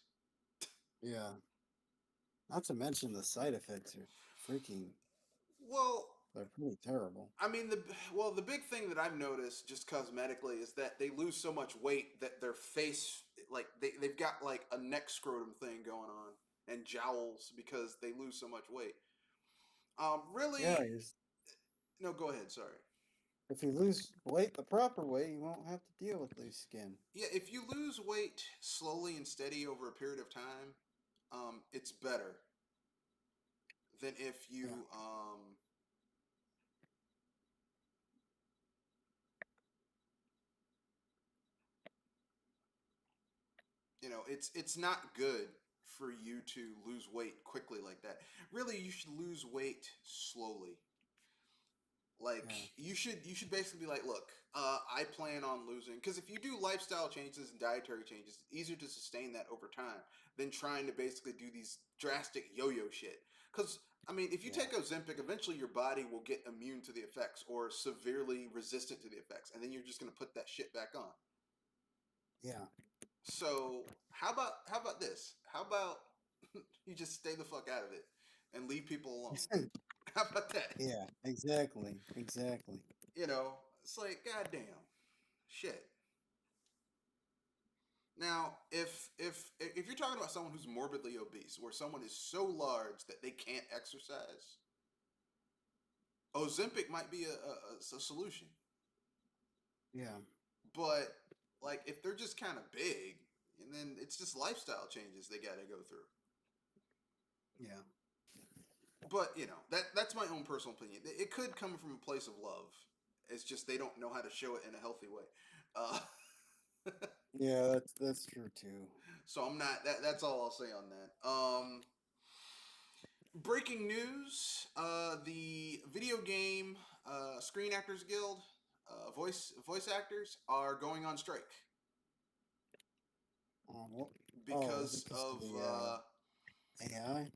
yeah. Not to mention the side effects are freaking. Well, They're pretty terrible. I mean the big thing that I've noticed just cosmetically is that they lose so much weight that their face, like they've got like a neck scrotum thing going on and jowls because they lose so much weight. Yeah, Really? No, go ahead. Sorry. if you lose weight the proper way, you won't have to deal with loose skin. Yeah, if you lose weight slowly and steady over a period of time, it's better than if Yeah, it's not good for you to lose weight quickly like that. Really, you should lose weight slowly. Like yeah, you should basically be like, look, I plan on losing, because if you do lifestyle changes and dietary changes, it's easier to sustain that over time than trying to basically do these drastic yo-yo shit. Because I mean, if you yeah, take Ozempic, eventually your body will get immune to the effects or severely resistant to the effects, and then you're just going to put that shit back on. yeah. So how about this? How about you just stay the fuck out of it and leave people alone? How about that? Yeah, exactly, exactly. It's like goddamn shit. Now, if you're talking about someone who's morbidly obese, where someone is so large that they can't exercise, Ozempic might be a solution. Yeah, But like, if they're just kind of big, and then it's just lifestyle changes they got to go through. yeah. But that's my own personal opinion. It could come from a place of love. It's just they don't know how to show it in a healthy way. Uh, Yeah, that's true too. so I'm not. That's all I'll say on that. Breaking news: the video game Screen Actors Guild voice actors are going on strike What? Oh, is it because because of of the AI?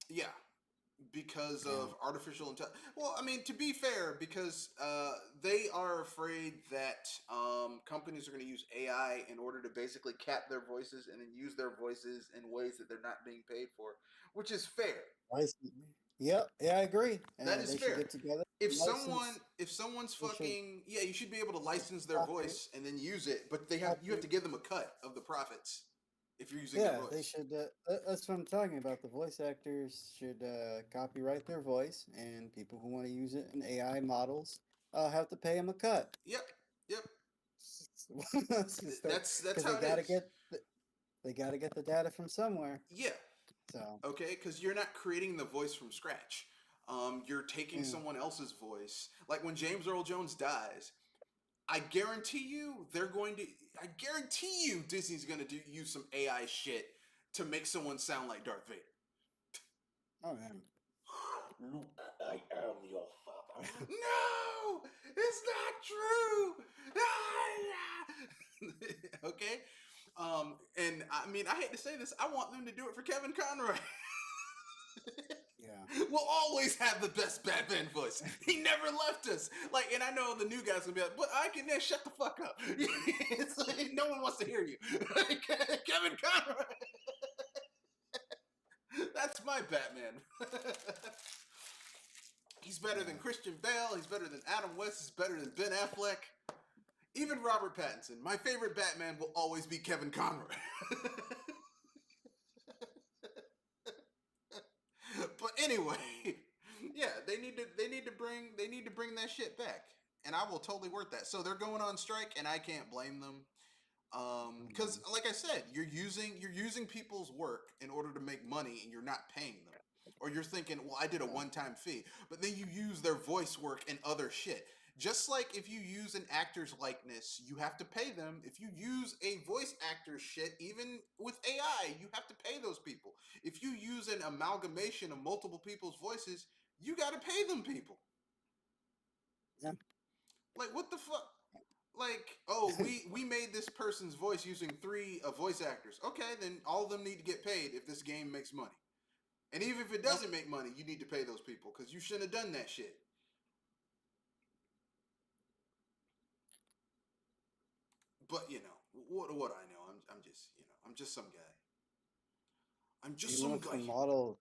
yeah, because Yeah. of artificial intelligence. Well, I mean, to be fair, because they are afraid that companies are going to use AI in order to basically cap their voices and then use their voices in ways that they're not being paid for, which is fair. License. Yep. Yeah, I agree. That is They should fair. get together. If License. someone's They should fucking, yeah, you should be able to license their copyright. voice and then use it, but you have Copy. to give them a cut of the profits if you're using their Yeah, they voice. should. That's what I'm talking about. The voice actors should copyright their voice, and people who want to use it in AI models have to pay them a cut. Yep, yep. That's Because how it is. they got to get the data from somewhere. Yeah. So Okay, because you're not creating the voice from scratch. You're taking yeah, someone else's voice. Like when James Earl Jones dies, I guarantee you they're going to. I guarantee you Disney's going to use some AI shit to make someone sound like Darth Vader. oh man, Luke, I am your father. No, it's not true. Okay, and I mean I hate to say this, I want them to do it for Kevin Conroy. yeah. We'll always have the best Batman voice. He never left us. Like, and I know the new guys gonna be like, but I can shut the fuck up. It's like, no one wants to hear you. Kevin Conroy. That's my Batman. He's better than Christian Bale. He's better than Adam West. He's better than Ben Affleck. Even Robert Pattinson. My favorite Batman will always be Kevin Conroy. But anyway, yeah, they need to bring that shit back, and I will totally work that. So they're going on strike, and I can't blame them, because like I said, you're using people's work in order to make money, and you're not paying them, or you're thinking, well, I did a one-time fee, but then you use their voice work and other shit. Just like if you use an actor's likeness, you have to pay them. If you use a voice actor's shit, even with AI, you have to pay those people. If you use an amalgamation of multiple people's voices, you got to pay them people. Yeah. Like, what the fuck? Like, oh, we made this person's voice using 3 voice actors. Okay, then all of them need to get paid if this game makes money. And even if it doesn't make money, you need to pay those people because you shouldn't have done that shit. But what do I know? I'm just I'm just some guy. I'm just Even some if the guy. model,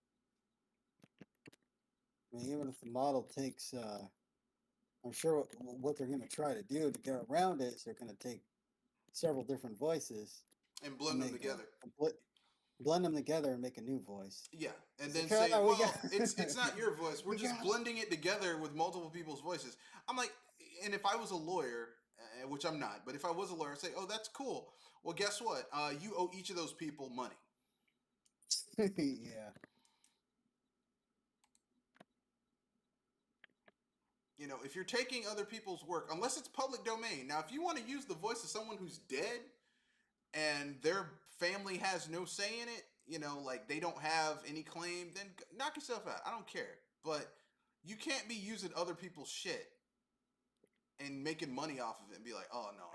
I mean, even if the model takes, I'm sure what they're going to try to do to get around it is they're going to take several different voices And and blend them together. blend them together and make a new voice. Yeah, and It's then like, say, "Oh, we well, got- it's not your voice. We're we just got it." blending it together with multiple people's voices. I'm like, and if I was a lawyer, which I'm not, but if I was a lawyer, I'd say, oh, that's cool. Well, guess what? You owe each of those people money. Yeah. If you're taking other people's work, unless it's public domain. Now, if you want to use the voice of someone who's dead and their family has no say in it, like they don't have any claim, then knock yourself out. I don't care. But you can't be using other people's shit and making money off of it and be like, oh no,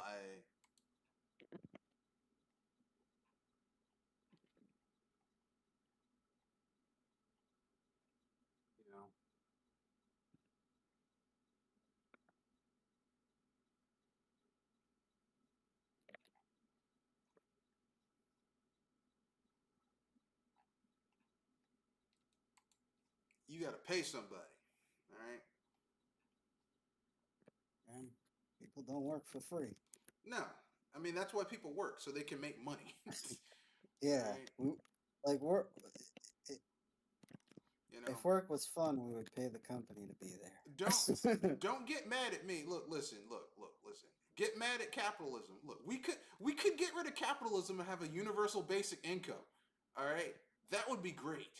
You know. you got to pay somebody. All right. And people don't work for free. No, I mean that's why people work so they can make money. Yeah. Right. Like work. You know, If work was fun, we would pay the company to be there. don't get mad at me. Look, listen. Get mad at capitalism. Look, we could get rid of capitalism and have a universal basic income. All right, that would be great.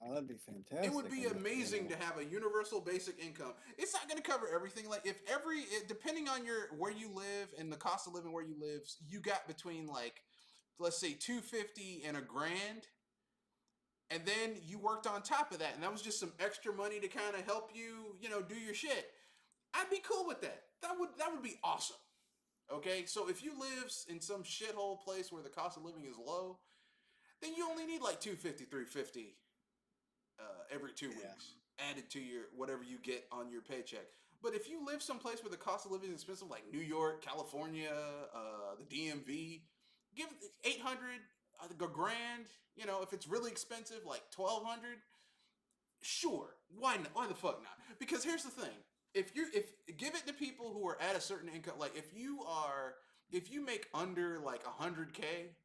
Oh, that'd be fantastic. It would be amazing to have a universal basic income. It's not going to cover everything. Like if depending on where you live and the cost of living where you live, you got between like, let's say $250 and $1,000, and then you worked on top of that, and that was just some extra money to kind of help you, do your shit. I'd be cool with that. That would be awesome. Okay, so if you live in some shithole place where the cost of living is low, then you only need like $250, $350. every 2 Yeah. weeks, added to your whatever you get on your paycheck. But if you live someplace where the cost of living is expensive, like New York, California, the DMV, give 800, a grand. You know, if it's really expensive, like 1,200. Sure, why not? Why the fuck not? Because here's the thing: if give it to people who are at a certain income, like if you make under like 100K,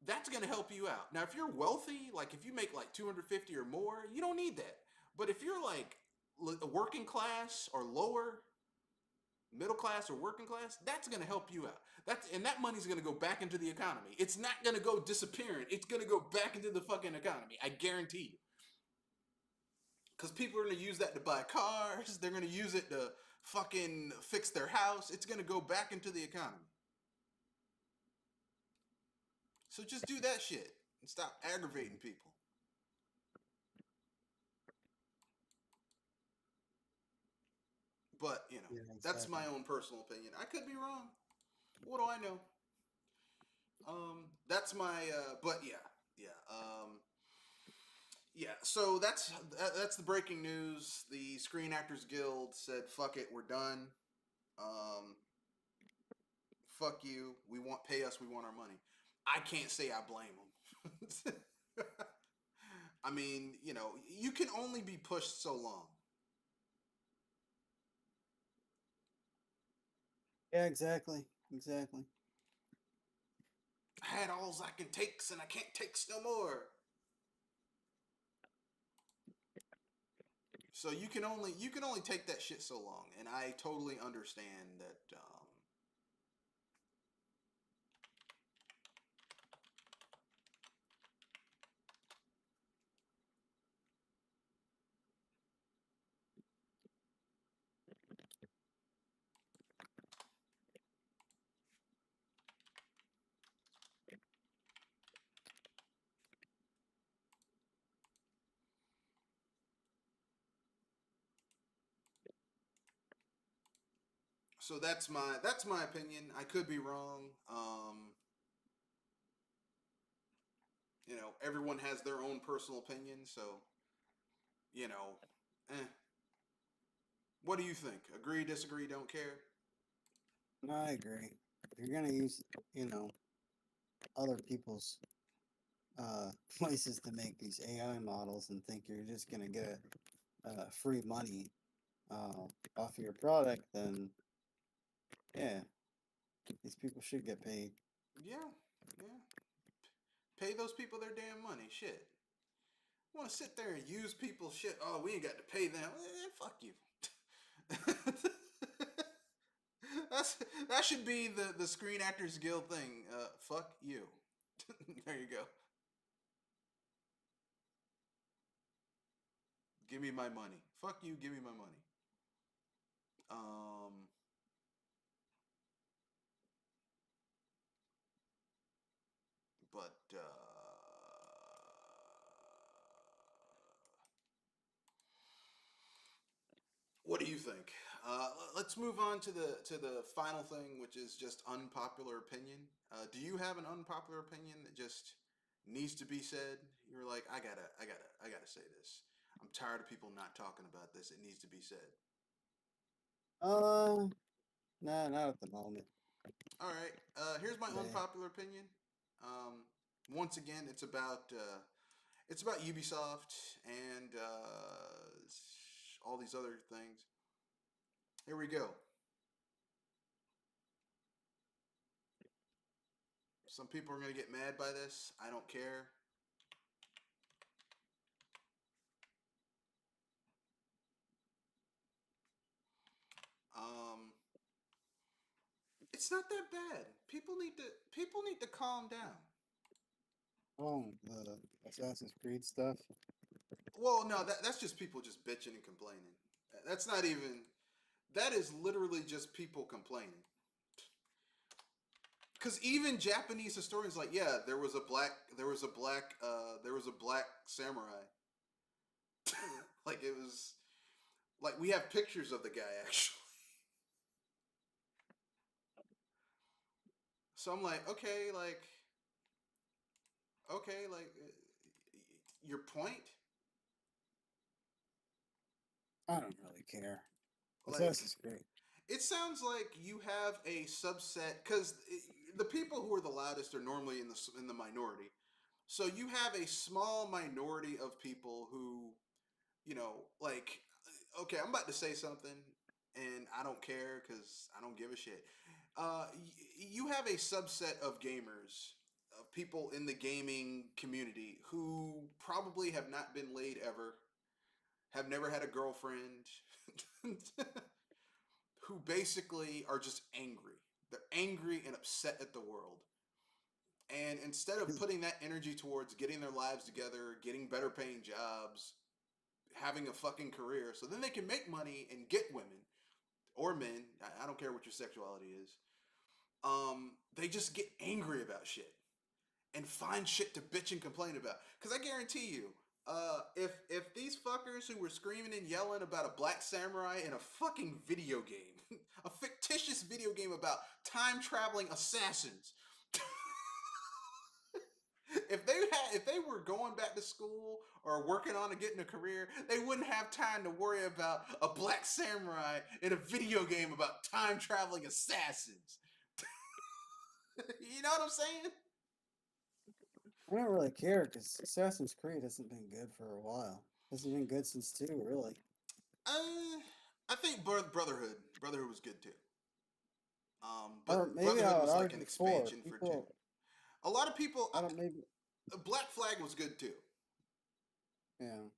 that's gonna help you out. Now, if you're wealthy, like if you make like 250 or more, you don't need that. But if you're like working class or lower, middle class or working class, that's gonna help you out. That money's gonna go back into the economy. It's not gonna go disappearing. It's gonna go back into the fucking economy. I guarantee you. Because people are going to use that to buy cars. They're going to use it to fucking fix their house. It's going to go back into the economy. So just do that shit and stop aggravating people. But, you know, Yeah, that's exactly. my own personal opinion. I could be wrong. What do I know? That's my, but yeah, yeah. Yeah, so that's the breaking news. The Screen Actors Guild said, "Fuck it, we're done. Um, fuck you. We want pay us. We want our money." I can't say I blame them. I mean, you know, you can only be pushed so long. Yeah, exactly. Exactly. I had alls I can takes and I can't takes no more. So you can only take that shit so long, and I totally understand that. So that's my opinion. I could be wrong. You know, everyone has their own personal opinion, so you know, eh. What do you think? Agree, disagree, don't care? No, I agree. If you're gonna use, you know, other people's places to make these AI models and think you're just gonna get free money off of your product, then yeah, these people should get paid. Yeah, yeah. Pay those people their damn money. Shit. Want to sit there and use people's shit? Oh, we ain't got to pay them. Fuck you. That's that should be the Screen Actors Guild thing. Fuck you. There you go. Give me my money. Fuck you. Give me my money. Um, but what do you think? Let's move on to the final thing, which is just unpopular opinion. Do you have an unpopular opinion that just needs to be said? You're like, I gotta say this. I'm tired of people not talking about this. It needs to be said. Uh, nah, not at the moment. All right. Here's my But unpopular opinion. Um, once again, it's about Ubisoft and all these other things. Here we go. Some people are gonna get mad by this. I don't care. Um, it's not that bad. People need to calm down. oh, the Assassin's Creed stuff. Well, no, that's just people just bitching and complaining. That's not even. That is literally just people complaining. Because even Japanese historians like, yeah, there was a black samurai. Like it was like we have pictures of the guy actually. So I'm like, okay, like your point? I don't really care. Like, Assassin's Creed. it sounds like you have a subset because the people who are the loudest are normally in the minority. So you have a small minority of people who, like, okay, I'm about to say something, and I don't care because I don't give a shit. You have a subset of gamers, of people in the gaming community who probably have not been laid ever, have never had a girlfriend, who basically are just angry. They're angry and upset at the world. And instead of putting that energy towards getting their lives together, getting better paying jobs, having a fucking career, so then they can make money and get women or men, I don't care what your sexuality is, they just get angry about shit and find shit to bitch and complain about. Because I guarantee you, if these fuckers who were screaming and yelling about a black samurai in a fucking video game, a fictitious video game about time traveling assassins, if they were going back to school or working on getting a career, they wouldn't have time to worry about a black samurai in a video game about time traveling assassins. You know what I'm saying? I don't really care because Assassin's Creed hasn't been good for a while. Hasn't been good since 2, really. I think Brotherhood was good too. Or But maybe I Brotherhood would was like argue an before. expansion for 2. People, A lot of people, I don't maybe, Black Flag was good too. yeah.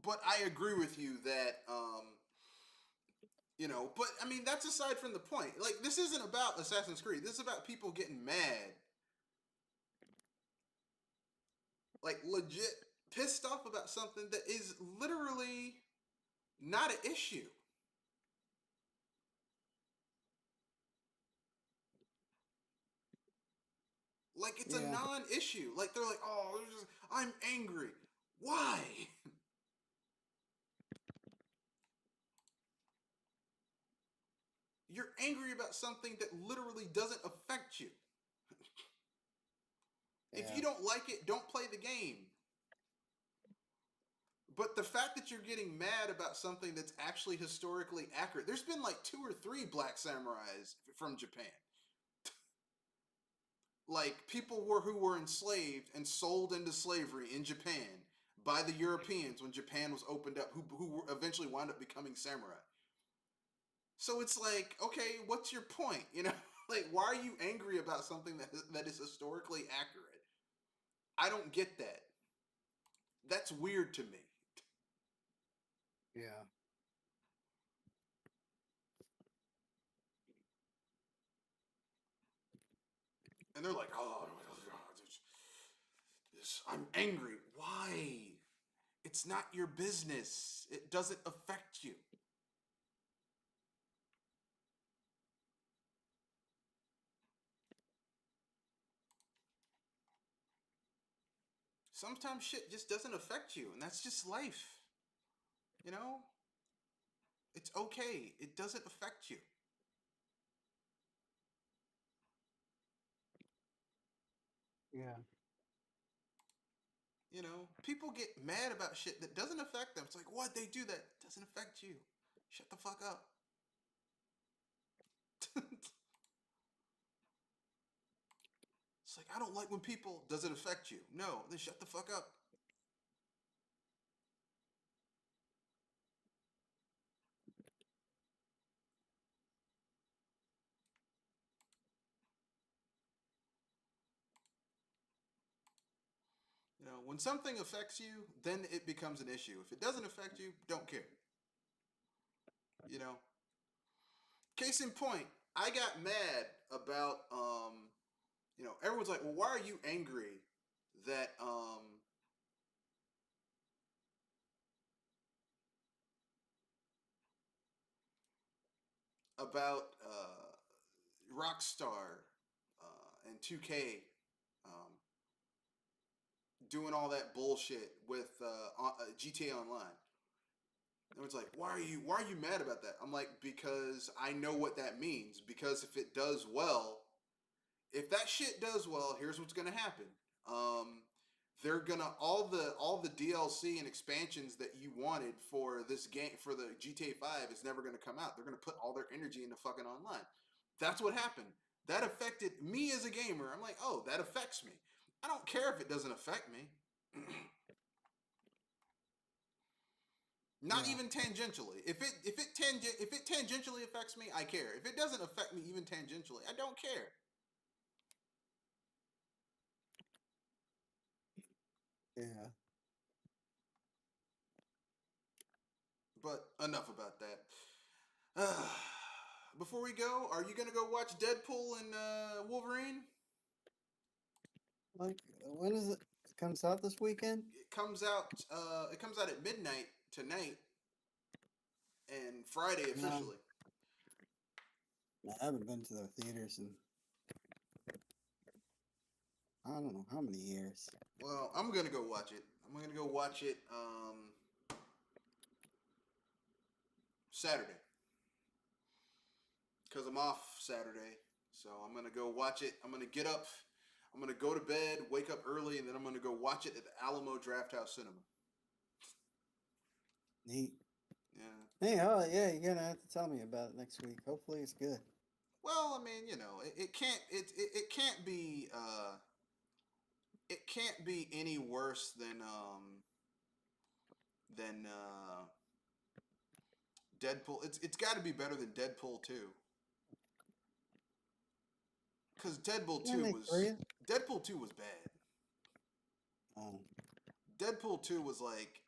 But I agree with you that, but I mean, that's aside from the point. Like, this isn't about Assassin's Creed. This is about people getting mad. Like, legit pissed off about something that is literally not an issue. Like, it's a Yeah. non-issue. Like, they're like, oh, I'm angry. Why? You're angry about something that literally doesn't affect you. If Yeah. you don't like it, don't play the game. But the fact that you're getting mad about something that's actually historically accurate, there's been like 2 or 3 black samurais from Japan. Like, people who were enslaved and sold into slavery in Japan by the Europeans when Japan was opened up, who eventually wound up becoming samurai. So it's like, okay, what's your point? Like, why are you angry about something that is historically accurate? I don't get that. That's weird to me. Yeah. And they're like, oh, I'm angry. Why? It's not your business. It doesn't affect you. Sometimes shit just doesn't affect you, and that's just life. You know? It's okay. It doesn't affect you. Yeah. People get mad about shit that doesn't affect them. It's like, why'd they do that? Doesn't affect you. Shut the fuck up. It's like, I don't like when people, does it affect you? No, then shut the fuck up. When something affects you, then it becomes an issue. If it doesn't affect you, don't care. Case in point, I got mad about, everyone's like, well, why are you angry that, about Rockstar and 2K doing all that bullshit with GTA Online. Everyone's like, why are you mad about that? I'm like, because I know what that means. Because if it does well, if that shit does well, here's what's gonna happen. They're gonna all the DLC and expansions that you wanted for this game for the GTA 5 is never gonna come out. They're gonna put all their energy into fucking online. That's what happened. That affected me as a gamer. I'm like, oh, that affects me. I don't care if it doesn't affect me. Not even tangentially. If it tangentially affects me, I care. If it doesn't affect me even tangentially, I don't care. Yeah. But enough about that. Before we go, are you gonna go watch Deadpool and Wolverine? Like, when is it? It comes out this weekend? It comes out. It comes out at midnight tonight, and Friday officially. No, I haven't been to the theaters in I don't know how many years. Well, I'm gonna go watch it. I'm gonna go watch it Saturday because I'm off Saturday. So I'm gonna go watch it. I'm gonna get up. I'm gonna go to bed, wake up early, and then I'm gonna go watch it at the Alamo Drafthouse Cinema. Neat. Yeah. Hey, oh yeah, you're gonna have to tell me about it next week. Hopefully it's good. Well, I mean, it can't it can't be it can't be any worse than Deadpool. It's got to be better than Deadpool 2. Cuz Deadpool 2 was bad. Oh. Deadpool 2 was like,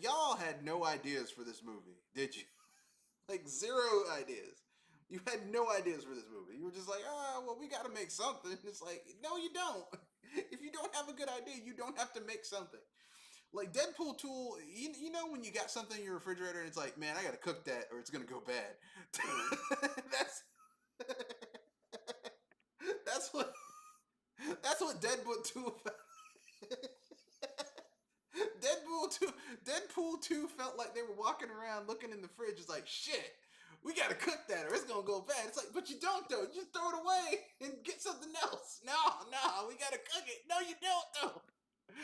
y'all had no ideas for this movie, did you? Like zero ideas. You had no ideas for this movie. You were just like, well, we got to make something. It's like, no, you don't. If you don't have a good idea, you don't have to make something. Like Deadpool 2, you know when you got something in your refrigerator and it's like, man, I got to cook that or it's going to go bad. That's what Deadpool 2 Deadpool 2 felt like they were walking around looking in the fridge. It's like, shit, we gotta cook that or it's gonna go bad. It's like, but you don't though. You just throw it away and get something else. No, we gotta cook it. No, you don't though.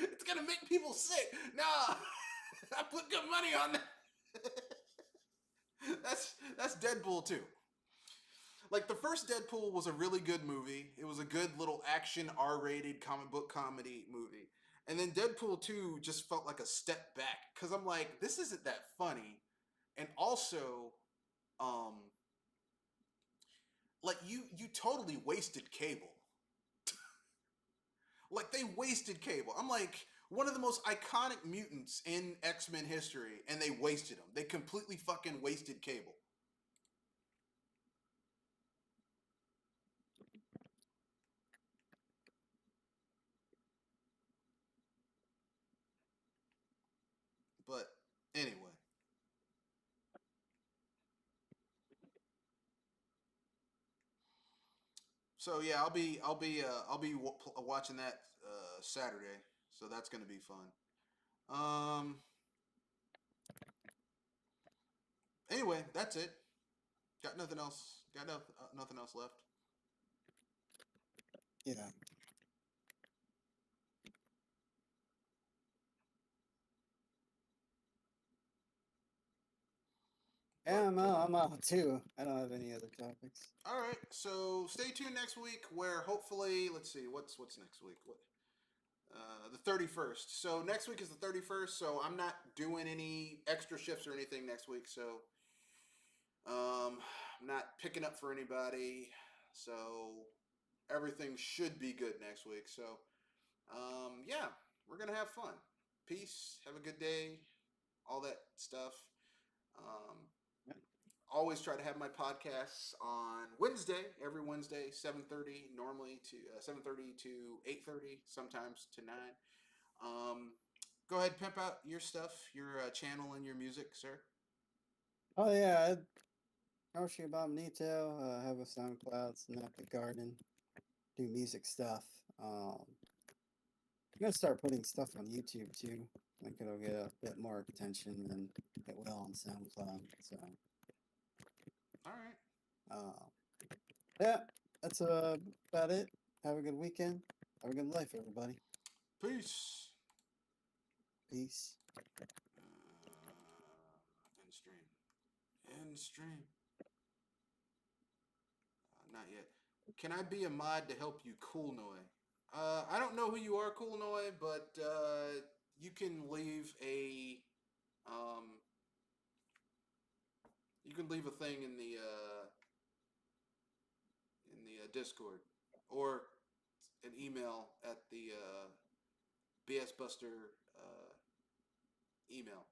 It's gonna make people sick. No, I put good money on that. That's Deadpool 2. Like the first Deadpool was a really good movie. It was a good little action R-rated comic book comedy movie. And then Deadpool 2 just felt like a step back cuz I'm like, this isn't that funny. And also like you totally wasted Cable. Like they wasted Cable. I'm like one of the most iconic mutants in X-Men history and they wasted him. They completely fucking wasted Cable. But anyway. So yeah, I'll be watching that Saturday. So that's gonna be fun. Anyway, that's it. Got nothing else. Got nothing else left. Yeah. Yeah, I'm out too. I don't have any other topics. All right, so stay tuned next week where hopefully, let's see, what's next week? What? The 31st. So next week is the 31st. So I'm not doing any extra shifts or anything next week. So I'm not picking up for anybody. So everything should be good next week. So yeah, we're gonna have fun. Peace. Have a good day. All that stuff. Always try to have my podcasts on Wednesday, every Wednesday, 7:30, normally to 7:30 to 8:30, sometimes to 9. Go ahead, pimp out your stuff, your channel and your music, sir. Oh yeah, Roshi Bob Nito. I have a SoundCloud, Snap the Garden, do music stuff. I'm gonna start putting stuff on YouTube too. I think it'll get a bit more attention than it will on SoundCloud. So. All right. Yeah, that's about it. Have a good weekend. Have a good life, everybody. Peace. Peace. End stream. End stream. Not yet. Can I be a mod to help you, Cool Noi? I don't know who you are, Cool Noi, but you can leave a thing in the Discord or an email at the BSBuster email.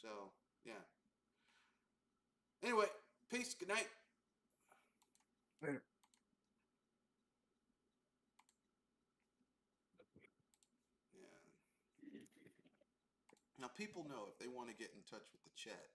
So yeah. Anyway, peace. Good night. Later. Yeah. Now people know if they want to get in touch with the chat.